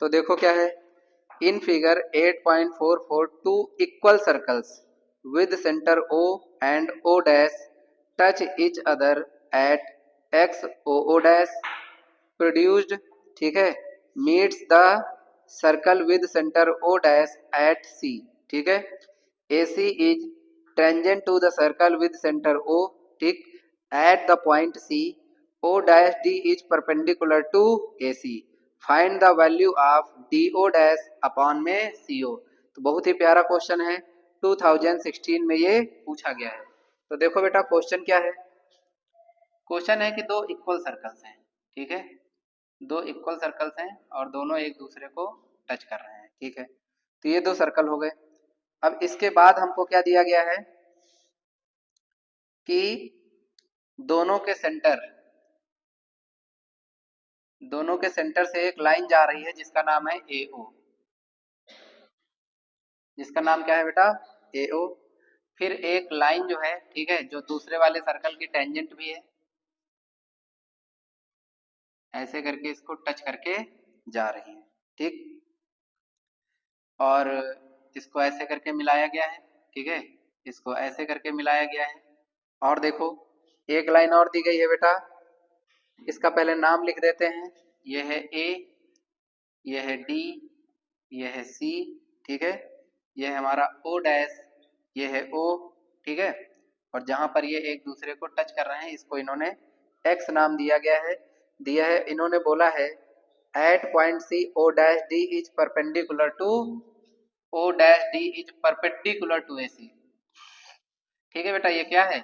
तो देखो क्या है, in figure 8.44 two equal circles with centre O and O dash touch each other at X O dash produced, ठीक है, meets the circle with center O dash at C, ठीक है। AC is tangent to the circle with center O, ठीक, at the point C, O dash D is perpendicular to AC, find the value of DO dash upon में CO। तो बहुत ही प्यारा question है, 2016 में ये पूछा गया है। तो देखो बेटा क्वेश्चन क्या है। क्वेश्चन है कि दो इक्वल सर्कल्स हैं, ठीक है, दो इक्वल सर्कल्स हैं और दोनों एक दूसरे को टच कर रहे हैं, ठीक है। तो ये दो सर्कल हो गए। अब इसके बाद हमको क्या दिया गया है कि दोनों के सेंटर से एक लाइन जा रही है जिसका नाम है AO, जिसका नाम क्या है बेटा, AO। फिर एक लाइन जो है, ठीक है, जो दूसरे वाले सर्कल की टेंजेंट भी है, ऐसे करके इसको टच करके जा रही है, ठीक। और इसको ऐसे करके मिलाया गया है, ठीक है, इसको ऐसे करके मिलाया गया है। और देखो एक लाइन और दी गई है बेटा, इसका पहले नाम लिख देते हैं। ये है A, ये है D, ये है C, ठीक है, ये है हमारा O डैश, ये है O, ठीक है। और जहां पर ये एक दूसरे को टच कर रहे हैं इसको इन्होंने X नाम दिया है। इन्होंने बोला है at point C O dash D is perpendicular to O dash D is perpendicular to AC, ठीक है बेटा। ये क्या है,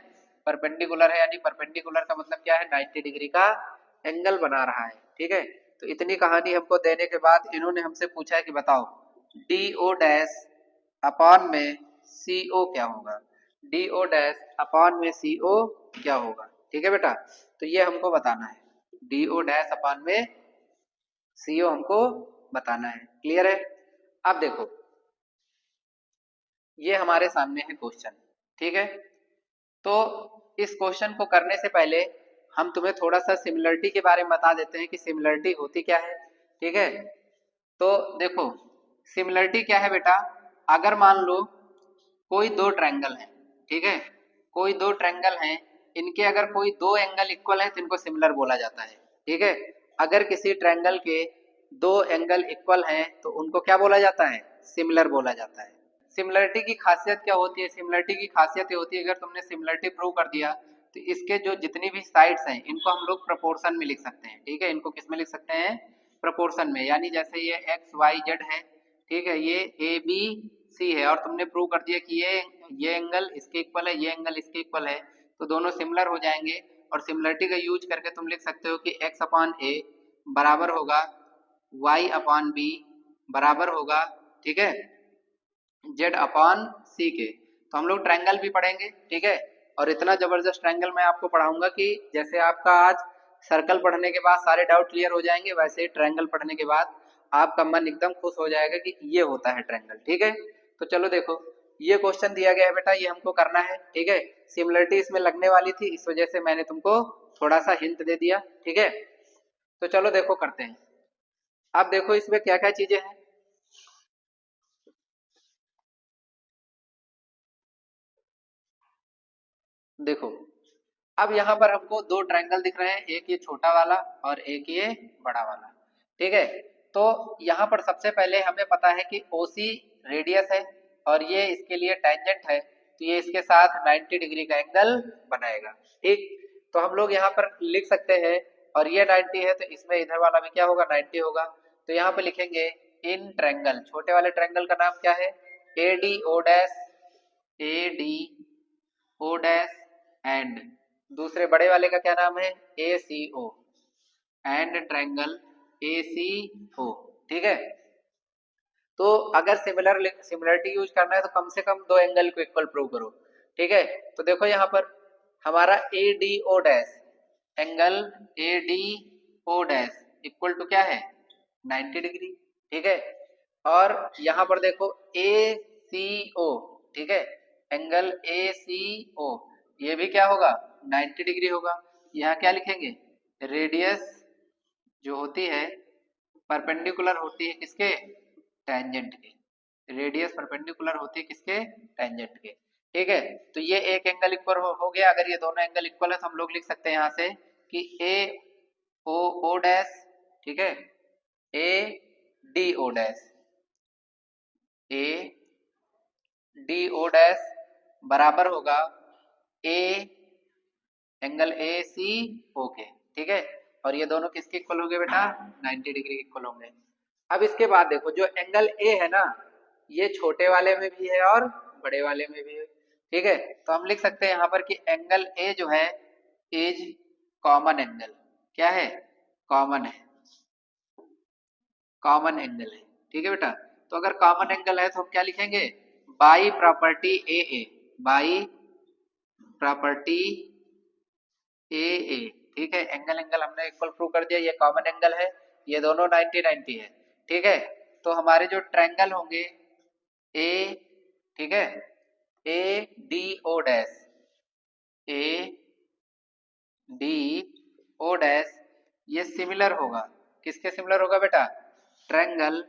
परपेंडिकुलर है, यानी परपेंडिकुलर का मतलब क्या है, 90 डिग्री का एंगल बना रहा है, ठीक है। तो इतनी कहानी हमको देने के बाद इन्होंने हमसे पूछा है कि बताओ DO डैश अपॉन में CO क्या होगा, DO डैश अपॉन में CO क्या होगा, ठीक है बेटा। तो ये हमको बताना है, DO डैश अपॉन में CO हमको बताना है, क्लियर है। अब देखो ये हमारे सामने है क्वेश्चन, ठीक है। तो इस क्वेश्चन को करने से पहले हम तुम्हें थोड़ा सा सिमिलरिटी के बारे में बता देते हैं कि सिमिलरिटी होती क्या है, ठीक है। तो देखो सिमिलरिटी क्या है बेटा, अगर मान लो कोई दो ट्रायंगल है, ठीक है, कोई दो ट्रायंगल हैं, इनके अगर कोई दो एंगल इक्वल है तो इनको सिमिलर बोला जाता है, ठीक है। अगर किसी ट्रायंगल के दो एंगल इक्वल हैं तो उनको क्या बोला जाता है, सिमिलर बोला जाता है। सिमिलरिटी की खासियत क्या होती है, सिमिलरिटी की खासियत ये होती है अगर तुमने सिमिलरिटी प्रूव कर दिया तो इसके जो जितनी भी साइड्स हैं इनको हम लोग प्रोपोर्शन में लिख सकते हैं, ठीक है। इनको किस में लिख सकते हैं, प्रोपोर्शन में, यानी जैसे ये XYZ है, ठीक है, ये ABC है और तुमने प्रूव कर दिया कि ये एंगल इसके इक्वल है, ये एंगल इसके इक्वल है, तो दोनों सिमिलर हो जाएंगे। और सिमिलरिटी का यूज करके तुम लिख सकते हो कि X अपॉन A बराबर होगा Y अपॉन B बराबर होगा, ठीक है, Z अपॉन C के। तो हम लोग ट्रायंगल भी पढ़ेंगे, ठीक है। और इतना जबरदस्त ट्रायंगल मैं आपको पढ़ाऊंगा कि जैसे आपका आज सर्कल पढ़ने के बाद सारे डाउट क्लियर हो जाएंगे, वैसे ही ट्रायंगल पढ़ने के बाद आपका मन एकदम खुश हो जाएगा कि ये होता है ट्रायंगल, ठीक है। तो चलो देखो ये क्वेश्चन दिया गया है बेटा, ये हमको करना है, ठीक है। सिमिलरिटी इसमें लगने वाली थी, इस वजह से मैंने तुमको थोड़ा सा हिंट दे दिया, ठीक है। तो चलो देखो करते हैं। अब देखो इसमें क्या क्या चीजें हैं, देखो अब यहाँ पर हमको दो ट्रायंगल दिख रहे हैं, एक ये छोटा वाला और एक ये बड़ा वाला, ठीक है। तो यहाँ पर सबसे पहले हमें पता है कि OC रेडियस है और ये इसके लिए टेंजेंट है, तो ये इसके साथ 90 डिग्री का एंगल बनाएगा, ठीक। तो हम लोग यहाँ पर लिख सकते हैं, और ये 90 है तो इसमें इधर वाला भी क्या होगा, 90 होगा। तो यहाँ पे लिखेंगे इन ट्रायंगल, छोटे वाले ट्रायंगल का नाम क्या है, ADO dash, ADO dash, and दूसरे बड़े वाले का क्या नाम है, ACO, एंड ट्रायंगल ACO, ठीक है। तो अगर सिमिलरिटी यूज करना है तो कम से कम दो एंगल को इक्वल प्रूव करो, ठीक है। तो देखो यहाँ पर हमारा ADO dash, angle ADO dash equal to क्या है, 90 डिग्री, ठीक है। और यहाँ पर देखो ACO, ठीक है, एंगल ACO ये भी क्या होगा, 90 डिग्री होगा। यहाँ क्या लिखेंगे, रेडियस जो होती है परपेंडिकुलर होती है किसके, टेंजेंट के, रेडियस परपेंडिकुलर होती है किसके, टेंजेंट के, ठीक है। तो ये एक एंगल इक्वल हो गया। अगर ये दोनों एंगल इक्वल है तो हम लोग लिख सकते हैं यहाँ से कि AO डैश, ठीक है, ADO डैश, ADO डैश बराबर होगा एंगल ACO के, ठीक है। और ये दोनों किसके इक्वल होंगे बेटा, 90 डिग्री के इक्वल होंगे। अब इसके बाद देखो जो एंगल A है ना, ये छोटे वाले में भी है और बड़े वाले में भी है। ठीक है, तो हम लिख सकते हैं यहाँ पर कि एंगल ए जो है इज कॉमन एंगल। क्या है? कॉमन है, कॉमन एंगल है। ठीक है बेटा, तो अगर कॉमन एंगल है तो हम क्या लिखेंगे? By property A A, by property A A. ठीक है, एंगल एंगल हमने इक्वल प्रूव कर दिया, ये कॉमन एंगल है, ये दोनों 90 90 है। ठीक है, तो हमारे जो ट्रायंगल होंगे ए, ठीक है, A D O dash, A D O dash, ये सिमिलर होगा। किसके सिमिलर होगा बेटा? ट्रायंगल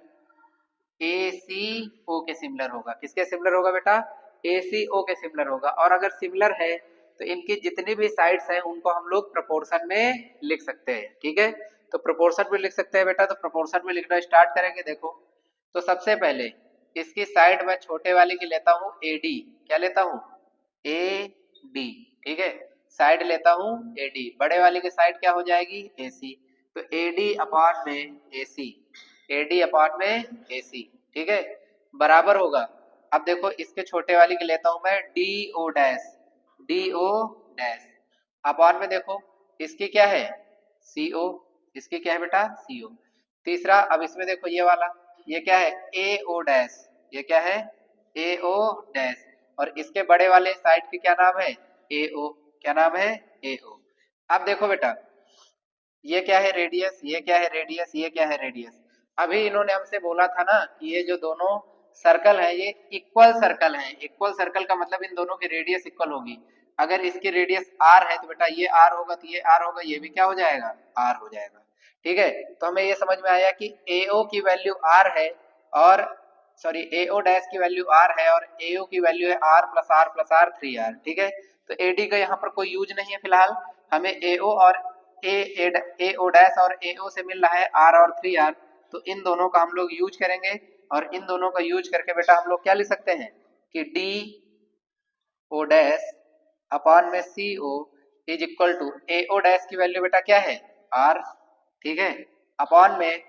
ए सी ओ के सिमिलर होगा। किसके सिमिलर होगा बेटा? ए सी ओ के सिमिलर होगा। और अगर सिमिलर है तो इनकी जितनी भी साइड्स हैं उनको हम लोग प्रोपोर्शन में लिख सकते हैं। ठीक है, तो प्रोपोर्शन में लिख सकते हैं बेटा, तो प्रोपोर्शन में लिखना स्टार्ट करेंगे। देखो, तो सबसे पहले इसकी साइड मैं छोटे वाले की लेता हूँ ए डी। क्या लेता हूँ? A D. ठीक है, साइड लेता हूँ ए डी, बड़े वाले की साइड क्या हो जाएगी? ए सी। तो ए डी अपॉन में ए सी, ए डी अपॉन में ए सी। ठीक है, बराबर होगा। अब देखो इसके छोटे वाली की लेता हूं मैं D O dash, D O dash upon में देखो इसकी क्या है? सी ओ, इसकी क्या है बेटा? सी ओ। तीसरा, अब इसमें देखो ये वाला, ये क्या है? ए ओ डैश, ये क्या है? ए ओ डैश। और इसके बड़े वाले साइड की क्या नाम है? ए ओ। क्या नाम है? ए ओ। अब देखो बेटा, ये क्या है? रेडियस। ये क्या है? रेडियस। ये क्या है? रेडियस। अभी इन्होंने हमसे बोला था ना कि ये जो दोनों सर्कल है ये इक्वल सर्कल है। इक्वल सर्कल का मतलब इन दोनों की रेडियस इक्वल होगी। अगर इसकी रेडियस आर है तो बेटा ये आर होगा, तो ये आर होगा, ये भी क्या हो जाएगा? आर हो जाएगा। ठीक है, तो हमें ये समझ में आया कि एओ की वैल्यू आर है, और सॉरी एओ डैश की वैल्यू आर है, और एओ की वैल्यू है R plus R plus R 3r। ठीक है, तो एडी का यहाँ पर कोई यूज नहीं है फिलहाल। हमें एओ और ए ओ डैश और ए ओ से मिल रहा है आर और 3r, तो इन दोनों का हम लोग यूज करेंगे। और इन दोनों का यूज करके बेटा हम लोग क्या लिख सकते हैं कि डी ओ डैश अपॉन में C O is equal to A O dash की वैल्यू बेटा क्या है? आर। ठीक है, अपॉन में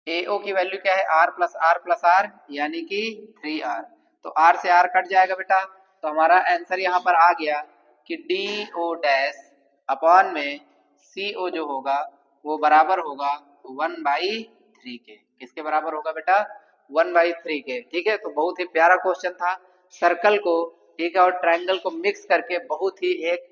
ए ओ की वैल्यू क्या है? आर प्लस आर यानी कि 3r। तो आर से आर कट जाएगा बेटा, तो हमारा आंसर यहाँ पर आ गया कि डी ओ डैश अपॉन में सी ओ जो होगा वो बराबर होगा 1/3 के। किसके बराबर होगा बेटा? 1/3 के। ठीक है, तो बहुत ही प्यारा क्वेश्चन था। सर्कल को, ठीक है, और ट्रायंगल को मिक्स करके बहुत ही एक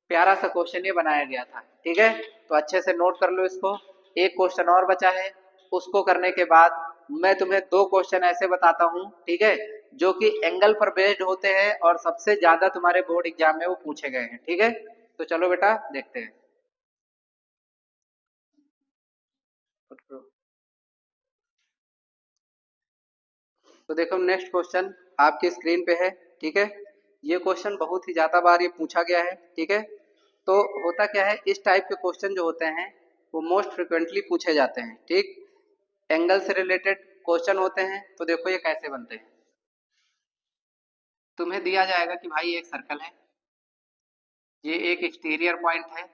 प्यारा सा क्वेश्चन ये बनाया गया था। ठीक है, तो अच्छे से नोट कर लो इसको। एक क्वेश्चन और बचा है, उसको करने के बाद मैं तुम्हें दो क्वेश्चन ऐसे बताता हूँ, ठीक है, जो कि एंगल पर बेस्ड होते हैं और सबसे ज्यादा तुम्हारे बोर्ड एग्जाम में वो पूछे गए हैं। ठीक है, तो चलो बेटा देखते हैं। तो देखो नेक्स्ट क्वेश्चन आपकी स्क्रीन पे है। ठीक है, ये क्वेश्चन बहुत ही ज्यादा बार ये पूछा गया है। ठीक है, तो होता क्या है, इस टाइप के क्वेश्चन जो होते हैं वो मोस्ट फ्रिक्वेंटली पूछे जाते हैं। ठीक, एंगल से रिलेटेड क्वेश्चन होते हैं। तो देखो ये कैसे बनते हैं। तुम्हें दिया जाएगा कि भाई एक सर्कल है, ये एक एक्सटीरियर पॉइंट है,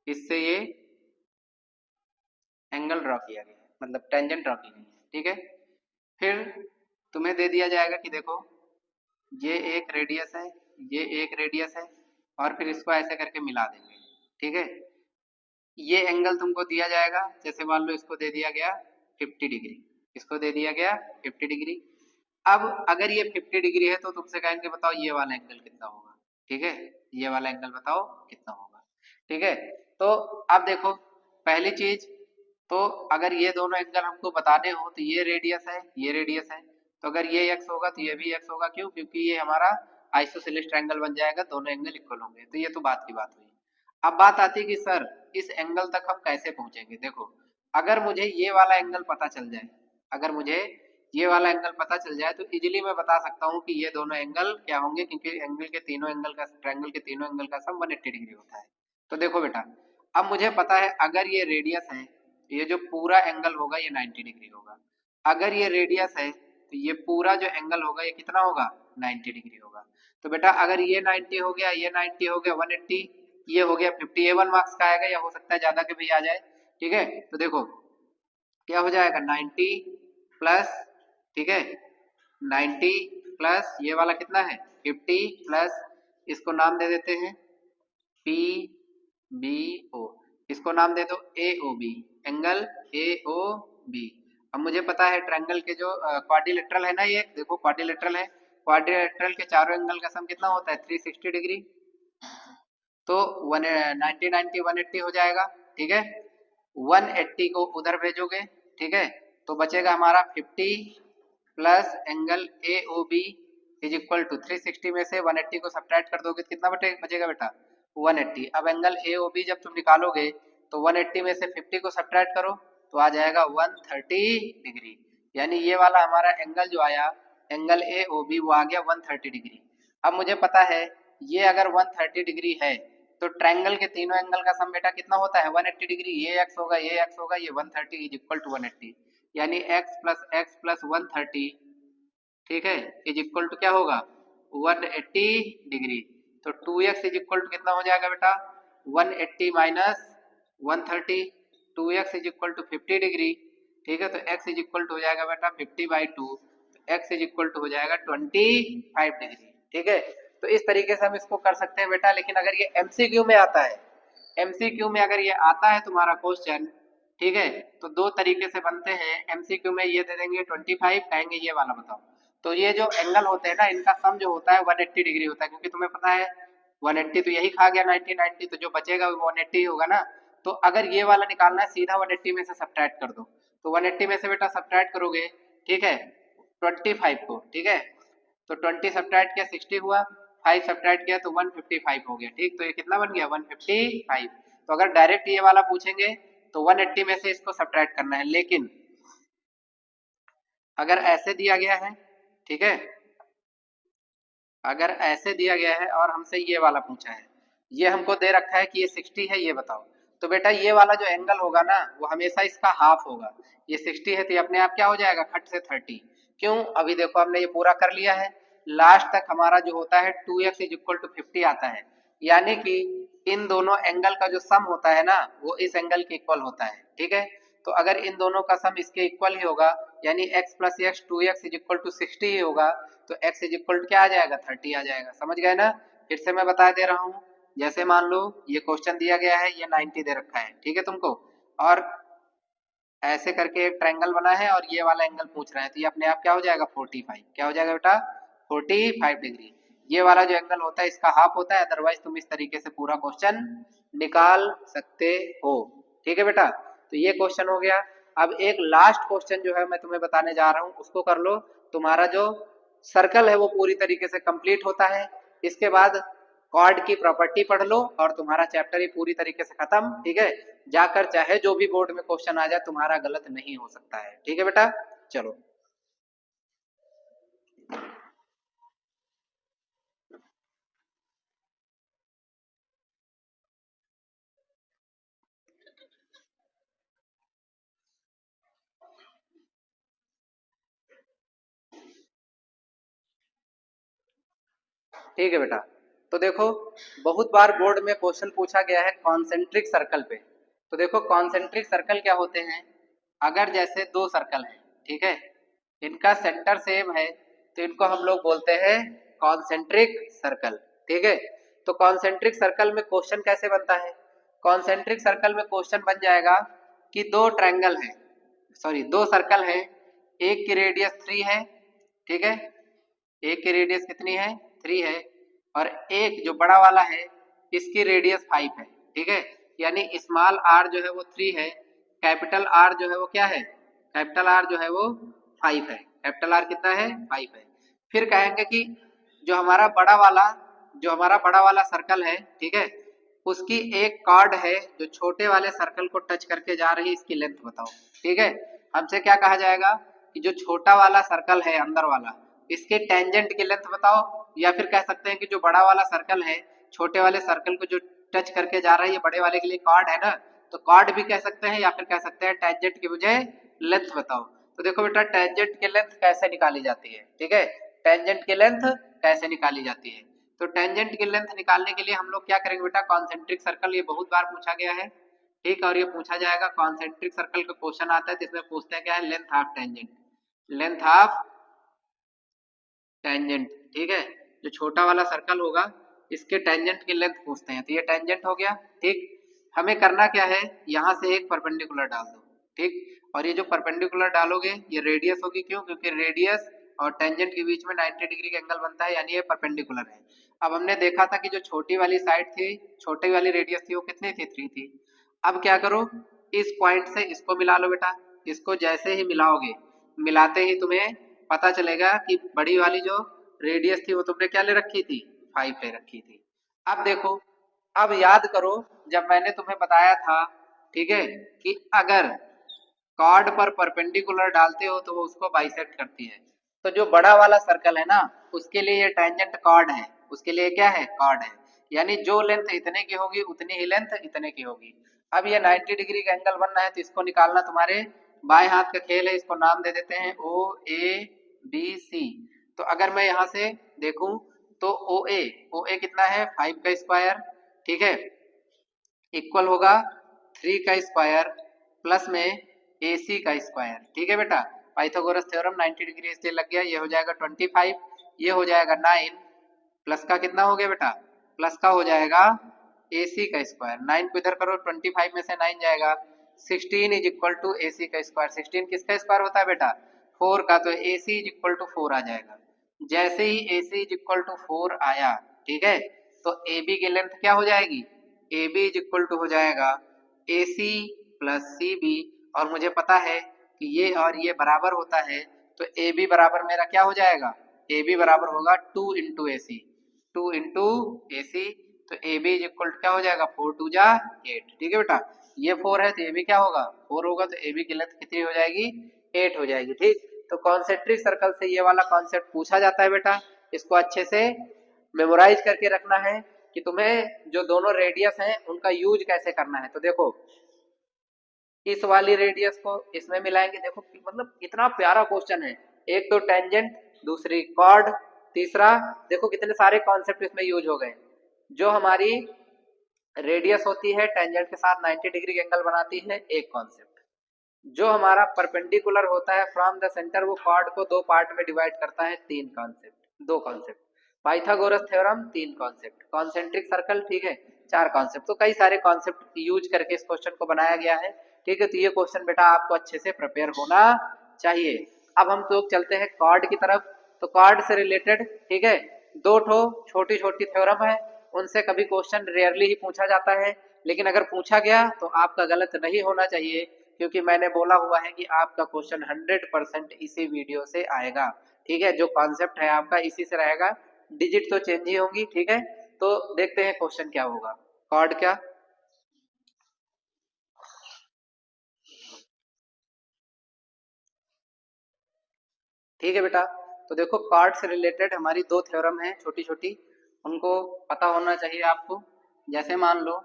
इससे ये एंगल ड्रॉ किया गया है, मतलब टेंजेंट ड्रॉ की गई है। ठीक है, फिर तुम्हें दे दिया जाएगा कि देखो ये एक रेडियस है, ये एक रेडियस है, और फिर इसको ऐसे करके मिला देंगे। ठीक है, ये एंगल तुमको दिया जाएगा, जैसे मान लो इसको दे दिया गया 50 डिग्री, इसको दे दिया गया 50 डिग्री। अब अगर ये 50 डिग्री है तो तुमसे कहेंगे बताओ ये वाला एंगल कितना होगा। ठीक है, ये वाला एंगल बताओ कितना होगा। ठीक है, तो अब देखो पहली चीज, तो अगर ये दोनों एंगल हमको बताने हो तो ये रेडियस है, ये रेडियस है, तो अगर ये x होगा तो ये भी x होगा। क्यों? क्योंकि ये हमारा आइसोसेलेस ट्रायंगल बन जाएगा, दोनों एंगल इक्वल होंगे। तो ये तो बात की बात हुई। अब बात आती है कि सर इस एंगल तक हम कैसे पहुंचेंगे। देखो, अगर मुझे ये वाला एंगल पता चल जाए, अगर मुझे ये वाला एंगल पता चल जाए तो इजीली मैं बता सकता हूँ कि ये दोनों एंगल क्या होंगे, क्योंकि एंगल के तीनों एंगल का, ट्रायंगल के तीनों एंगल का सम 180 डिग्री होता है। तो देखो बेटा, अब मुझे पता है अगर ये रेडियस है तो ये जो पूरा एंगल होगा ये 90 डिग्री होगा। अगर ये रेडियस है तो ये पूरा जो एंगल होगा ये कितना होगा? 90 डिग्री होगा। तो बेटा अगर ये 90 हो गया, ये 90 हो गया, 180, ये हो गया 50, A1 मार्क्स का आएगा, या हो सकता है ज्यादा के भी आ जाए। ठीक है, तो देखो क्या हो जाएगा 90 प्लस, ठीक है, 90 प्लस ये वाला कितना है 50 प्लस इसको नाम दे देते हैं पी बी ओ, इसको नाम दे दो A O B, angle A O B. अब मुझे पता है ट्रायंगल के जो क्वाड्रिलेटरल है ना, ये देखो क्वाड्रिलेटरल है, क्वाड्रिलेटरल के चारों एंगल का सम कितना होता है 360 डिग्री, तो 90 90 180 हो जाएगा। ठीक है, 180 को उधर भेजोगे, ठीक है, तो बचेगा हमारा 50 plus angle A O B is equal to 360 में से 180 को सब्ट्रैक्ट कर दोगे, कितना बचेगा बेटा 180। अब एंगल ए ओ बी जब तुम निकालोगे तो 180 में से 50 को सब्ट्रैक्ट करो तो आ जाएगा 130 डिग्री, यानी ये वाला हमारा एंगल जो आया एंगल ए ओ बी वो आ गया 130 डिग्री। अब मुझे पता है ये अगर 130 डिग्री है तो ट्रायंगल के तीनों एंगल का सम बेटा कितना होता है 180 डिग्री, ये x होगा ये x होगा, ये 130 इज इक्वल टू 180, यानी x प्लस 130, ठीक है, इज इक्वल टू क्या होगा 180 डिग्री। तो 2x इज इक्वल टू कितना हो जाएगा बेटा 180 minus 130, 2x is equal to 50 degree, ठीक है, तो x इज इक्वल टू हो जाएगा बेटा 50/2, तो x इज इक्वल टू हो जाएगा 25 डिग्री। ठीक है, तो इस तरीके से हम इसको कर सकते हैं बेटा। लेकिन अगर ये एमसीक्यू में आता है, एमसीक्यू में अगर ये आता है तुम्हारा क्वेश्चन, ठीक है, तो दो तरीके से बनते हैं। एमसीक्यू में ये दे देंगे 25, कहेंगे ये वाला बताओ, तो ये जो एंगल होते हैं ना इनका सम जो होता है 180 डिग्री होता है, क्योंकि तुम्हें पता है 180 तो यही खा गया 90 90, तो जो बचेगा वो 180 होगा ना। तो अगर ये वाला निकालना है सीधा 180 में से सब्ट्रैक्ट कर दो, तो 180 में से बेटा सब्ट्रैक्ट करोगे, ठीक है, 25 को, ठीक है, तो 20 सब्ट्रैक्ट किया 60 हुआ, 5 सब्ट्रैक्ट किया तो 155 हो गया। ठीक, तो ये कितना बन गया 155। तो अगर डायरेक्ट ये वाला पूछेंगे तो 180 में से इसको सब्ट्रैक्ट करना है, लेकिन अगर ऐसे दिया गया है, ठीक है, अगर ऐसे दिया गया है और हमसे ये वाला पूछा है, ये हमको दे रखा है कि ये 60 है, ये बताओ, तो बेटा ये वाला जो एंगल होगा ना वो हमेशा इसका हाफ होगा। ये 60 है तो ये अपने आप क्या हो जाएगा खट से 30। क्यों, अभी देखो हमने ये पूरा कर लिया है, लास्ट तक हमारा जो होता है 2x इज इक्वल टू 50 आता है, यानी कि इन दोनों एंगल का जो सम होता है ना वो इस एंगल के इक्वल होता है। ठीक है, तो अगर इन दोनों का सम इसके इक्वल ही होगा, यानी x plus X 2x is equal to 60 ही होगा, तो x इज इक्वल टू क्या आ जाएगा 30 आ जाएगा। समझ गए ना, फिर से मैं बता दे रहा हूँ, जैसे मान लो ये क्वेश्चन दिया गया है, ये 90 दे रखा है, ठीक है तुमको, और ऐसे करके एक ट्रायंगल बना है और ये वाला एंगल पूछ रहा है, तो ये अपने आप क्या हो जाएगा 45, क्या हो जाएगा बेटा 45 डिग्री। ये वाला जो एंगल होता है इसका हाफ होता है, अदरवाइज तुम इस तरीके से पूरा क्वेश्चन निकाल सकते हो। ठीक है बेटा, तो ये क्वेश्चन हो गया। अब एक लास्ट क्वेश्चन जो है मैं तुम्हें बताने जा रहा हूँ, उसको कर लो, तुम्हारा जो सर्कल है वो पूरी तरीके से कंप्लीट होता है। इसके बाद कॉर्ड की प्रॉपर्टी पढ़ लो और तुम्हारा चैप्टर ही पूरी तरीके से खत्म। ठीक है, जाकर चाहे जो भी बोर्ड में क्वेश्चन आ जाए तुम्हारा गलत नहीं हो सकता है। ठीक है बेटा, चलो। ठीक है बेटा, तो देखो बहुत बार बोर्ड में क्वेश्चन पूछा गया है कॉन्सेंट्रिक सर्कल पे। तो देखो कॉन्सेंट्रिक सर्कल क्या होते हैं, अगर जैसे दो सर्कल हैं, ठीक है, इनका सेंटर सेम है तो इनको हम लोग बोलते हैं कॉन्सेंट्रिक सर्कल। ठीक है, तो कॉन्सेंट्रिक सर्कल में क्वेश्चन कैसे बनता है, कॉन्सेंट्रिक सर्कल में क्वेश्चन बन जाएगा कि दो ट्रायंगल है, सॉरी दो सर्कल है, एक की रेडियस 3 है, ठीक है, एक की रेडियस कितनी है 3 है, और एक जो बड़ा वाला है इसकी रेडियस 5 है। ठीक है, यानी स्मॉल आर जो है वो 3 है, कैपिटल आर जो है वो क्या है, कैपिटल आर जो है वो 5 है, कैपिटल आर कितना है 5 है। फिर कहेंगे कि जो हमारा बड़ा वाला सर्कल है, ठीक है, उसकी एक कॉर्ड है जो छोटे वाले सर्कल को टच करके जा रही है, इसकी लेंथ बताओ। ठीक है, हमसे क्या कहा जाएगा कि जो छोटा वाला सर्कल है अंदर वाला, इसके टेंजेंट की लेंथ बताओ, या फिर कह सकते हैं कि जो बड़ा वाला सर्कल है छोटे वाले सर्कल को जो टच करके जा रहा है, ये बड़े वाले के लिए कॉर्ड है ना, तो कॉर्ड भी कह सकते हैं या फिर कह सकते हैं टेंजेंट की मुझे लेंथ बताओ। तो देखो बेटा टेंजेंट की लेंथ कैसे निकाली जाती है, ठीक है, टेंजेंट की लेंथ कैसे निकाली जाती है, तो टेंजेंट की लेंथ निकालने के लिए हम लोग क्या करेंगे बेटा, कॉन्सेंट्रिक सर्कल, ये बहुत बार पूछा गया है, ठीक, और ये पूछा जाएगा, कॉन्सेंट्रिक सर्कल का क्वेश्चन आता है तो इसमें पूछते हैं क्या है, length of tangent, length of tangent, ठीक है, जो छोटा वाला सर्कल होगा इसके टेंजेंट की लेंथ पूछते हैं, तो ये टेंजेंट हो गया, ठीक। हमें करना क्या है, यहाँ से एक परपेंडिकुलर डाल दो, ठीक, और ये जो परपेंडिकुलर डालोगे ये रेडियस होगी, क्यों, क्योंकि रेडियस और टेंजेंट के बीच में 90 डिग्री का एंगल बनता है, यानी ये परपेंडिकुलर है। अब हमने देखा था कि जो छोटी वाली साइड थी, छोटी वाली रेडियस थी, वो कितनी थी, 3 थी। अब क्या करो, इस पॉइंट से इसको मिला लो बेटा, इसको जैसे ही मिलाओगे, मिलाते ही तुम्हें पता चलेगा कि बड़ी वाली जो रेडियस थी वो तुमने क्या ले रखी थी, 5 ले रखी थी। अब देखो, अब याद करो जब मैंने तुम्हें बताया था, ठीक है, कि अगर कॉर्ड पर परपेंडिकुलर डालते हो तो वो उसको बाइसेक्ट करती है, तो जो बड़ा वाला सर्कल है ना उसके लिए ये टेंजेंट कॉर्ड है, उसके लिए क्या है, कॉर्ड है, यानी जो लेंथ इतने की होगी उतनी ही लेंथ इतने की होगी। अब ये 90 डिग्री का एंगल बनना है तो इसको निकालना तुम्हारे बाएं हाथ का खेल है, इसको नाम दे देते हैं ओ ए बी सी। तो अगर मैं यहाँ से देखूं तो ओ ए कितना है, 5 का स्क्वायर, ठीक है, इक्वल होगा 3 का स्क्वायर प्लस में AC का स्क्वायर, ठीक है बेटा। पाइथागोरस थ्योरम 90 डिग्री इसलिए लग गया, ये हो जाएगा 25, ये हो जाएगा 9 प्लस का कितना हो गया बेटा, प्लस का हो जाएगा AC का स्क्वायर, 9 को इधर करो 25 में से 9 जाएगा, 16 इज इक्वल टू AC का स्क्वायर। 16 किसका स्क्वायर होता है बेटा, 4 का, तो AC इज इक्वल टू 4 आ जाएगा। जैसे ही AC इज इक्वल टू 4 आया, ठीक है, तो AB की लेंथ क्या हो जाएगी, AB इज इक्वल टू हो जाएगा AC प्लस CB, और मुझे पता है कि ये और ये बराबर होता है, तो AB बराबर मेरा क्या हो जाएगा, AB बराबर होगा 2 इंटू AC, 2 इंटू AC, तो AB इज इक्वल टू क्या हो जाएगा, 4 2 जा 8, ठीक है बेटा। ये 4 है तो AB क्या होगा, 4 होगा, तो AB की लेंथ कितनी हो जाएगी, 8 हो जाएगी, ठीक। तो कॉन्सेंट्रिक सर्कल से ये वाला कॉन्सेप्ट पूछा जाता है बेटा, इसको अच्छे से मेमोराइज करके रखना है कि तुम्हें जो दोनों रेडियस हैं उनका यूज कैसे करना है। तो देखो इस वाली रेडियस को इसमें मिलाएंगे, देखो मतलब इतना प्यारा क्वेश्चन है, एक तो टेंजेंट, दूसरी कॉर्ड, तीसरा देखो कितने सारे कॉन्सेप्ट इसमें यूज हो गए। जो हमारी रेडियस होती है टेंजेंट के साथ 90 डिग्री एंगल बनाती है, एक कॉन्सेप्ट। जो हमारा परपेंडिकुलर होता है फ्रॉम द सेंटर, वो कॉर्ड को दो पार्ट में डिवाइड करता है, 3 concept, 2 concept. Pythagoras theorem 3 concept, concentric circle, ठीक है, 4 कॉन्सेप्ट। तो कई सारे कॉन्सेप्ट यूज करके इस क्वेश्चन को बनाया गया है, ठीक है। तो ये क्वेश्चन बेटा आपको अच्छे से प्रिपेयर होना चाहिए। अब हम तो चलते हैं कॉर्ड की तरफ। तो कॉर्ड से रिलेटेड, ठीक है, 2 ठो छोटी छोटी थ्योरम है, उनसे कभी क्वेश्चन रेयरली ही पूछा जाता है, लेकिन अगर पूछा गया तो आपका गलत नहीं होना चाहिए, क्योंकि मैंने बोला हुआ है कि आपका क्वेश्चन 100% इसी वीडियो से आएगा, ठीक है। जो कॉन्सेप्ट है आपका इसी से रहेगा, डिजिट तो चेंज ही होंगी, ठीक है। तो देखते हैं क्वेश्चन क्या होगा, कॉर्ड क्या, ठीक है बेटा। तो देखो कॉर्ड से रिलेटेड हमारी 2 थ्योरम है छोटी छोटी, उनको पता होना चाहिए आपको। जैसे मान लो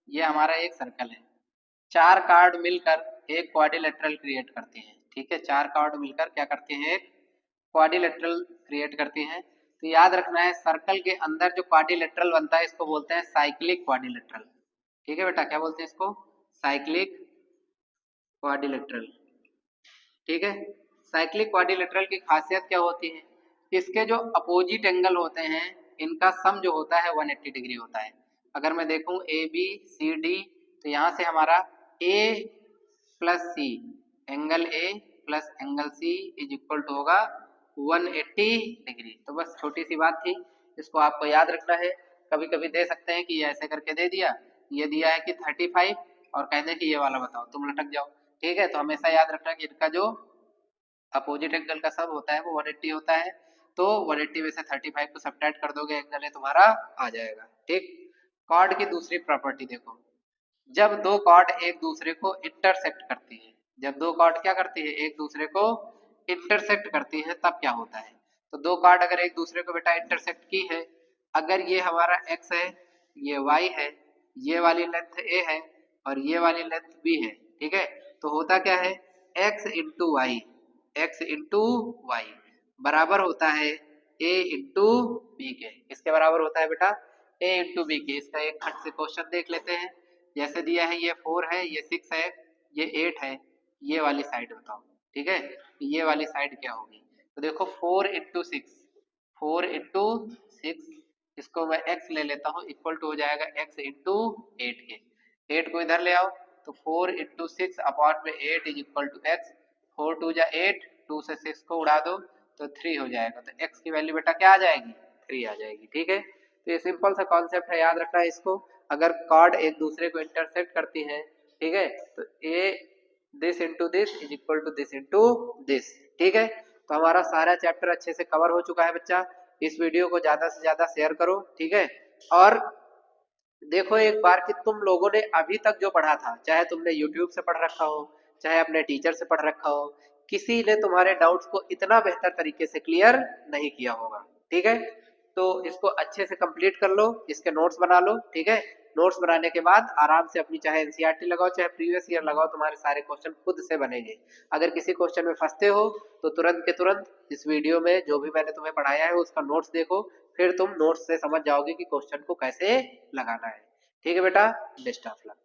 ये हमारा एक सर्कल है, 4 कार्ड मिलकर एक क्वाड्रिलेटरल क्रिएट करते हैं, ठीक है, 4 कार्ड मिलकर क्या करते हैं, एक क्वाड्रिलेटरल क्रिएट करते हैं। तो याद रखना है सर्कल के अंदर जो क्वाड्रिलेटरल बनता है इसको बोलते हैं साइक्लिक क्वाड्रिलेटरल, ठीक है बेटा, क्या बोलते हैं इसको, साइक्लिक क्वाड्रिलेटरल, ठीक है। साइक्लिक क्वाड्रिलेटरल की खासियत क्या होती है, इसके जो अपोजिट एंगल होते हैं इनका सम जो होता है 180 डिग्री होता है। अगर मैं देखूं ए बी सी डी, तो यहाँ से हमारा A plus C, angle A plus angle C is equal to होगा 180 डिग्री। तो बस छोटी सी बात थी, इसको आपको याद रखना है। कभी कभी दे सकते हैं कि ये ऐसे करके दे दिया, ये दिया है कि 35 और कहते हैं कि ये वाला बताओ, तुम लटक जाओ, ठीक है। तो हमेशा याद रखना कि इनका जो अपोजिट एंगल का सब होता है वो 180 होता है, तो 180 में से 35 को सब्ट्रैक्ट कर दोगे, एंगल है तुम्हारा आ जाएगा, ठीक। कॉर्ड की दूसरी प्रॉपर्टी देखो, जब दो कॉर्ड एक दूसरे को इंटरसेक्ट करती है, जब दो कॉर्ड क्या करती है, एक दूसरे को इंटरसेक्ट करती है, तब क्या होता है। तो दो कॉर्ड अगर एक दूसरे को बेटा इंटरसेक्ट की है, अगर ये हमारा x है, ये y है, ये वाली लेंथ a है और ये वाली लेंथ b है, ठीक है, तो होता क्या है, x into Y, x into Y बराबर होता है a इंटू बी के। इसके बराबर होता है बेटा a इंटू बी के। इसका एक खट से क्वेश्चन देख लेते हैं। जैसे दिया है ये 4 है, ये 6 है, ये 8 है, ये वाली साइड बताओ, ठीक है, ये वाली साइड क्या होगी। तो देखो 4 इंटू 6, 4 इंटू 6, इसको मैं x ले लेता हूँ, इक्वल टू हो जाएगा x इंटू 8 के। 8 को इधर ले आओ तो 4 इंटू 6 अपॉन में 8 इज इक्वल टू x। 4 टू जा 8, 2 से 6 को उड़ा दो तो 3 हो जाएगा। तो x की वैल्यू बेटा क्या आ जाएगी? 3 आ जाएगी। ठीक है, तो ये सिंपल सा कॉन्सेप्ट है, याद रखना है इसको। अगर कॉर्ड एक दूसरे को इंटरसेक्ट करती है, ठीक है, तो a this into this is equal to this into this. ठीक है, तो हमारा सारा चैप्टर अच्छे से कवर हो चुका है बच्चा। इस वीडियो को ज्यादा से ज्यादा शेयर करो। ठीक है, और देखो एक बार कि तुम लोगों ने अभी तक जो पढ़ा था, चाहे तुमने यूट्यूब से पढ़ रखा हो, चाहे अपने टीचर से पढ़ रखा हो, किसी ने तुम्हारे डाउट्स को इतना बेहतर तरीके से क्लियर नहीं किया होगा। ठीक है, तो इसको अच्छे से कंप्लीट कर लो, इसके नोट्स बना लो। ठीक है, नोट्स बनाने के बाद आराम से अपनी चाहे एनसीईआरटी लगाओ चाहे प्रीवियस ईयर लगाओ, तुम्हारे सारे क्वेश्चन खुद से बनेंगे। अगर किसी क्वेश्चन में फंसते हो तो तुरंत के तुरंत इस वीडियो में जो भी मैंने तुम्हें पढ़ाया है उसका नोट्स देखो, फिर तुम नोट्स से समझ जाओगे कि क्वेश्चन को कैसे लगाना है। ठीक है बेटा, बेस्ट ऑफ लक।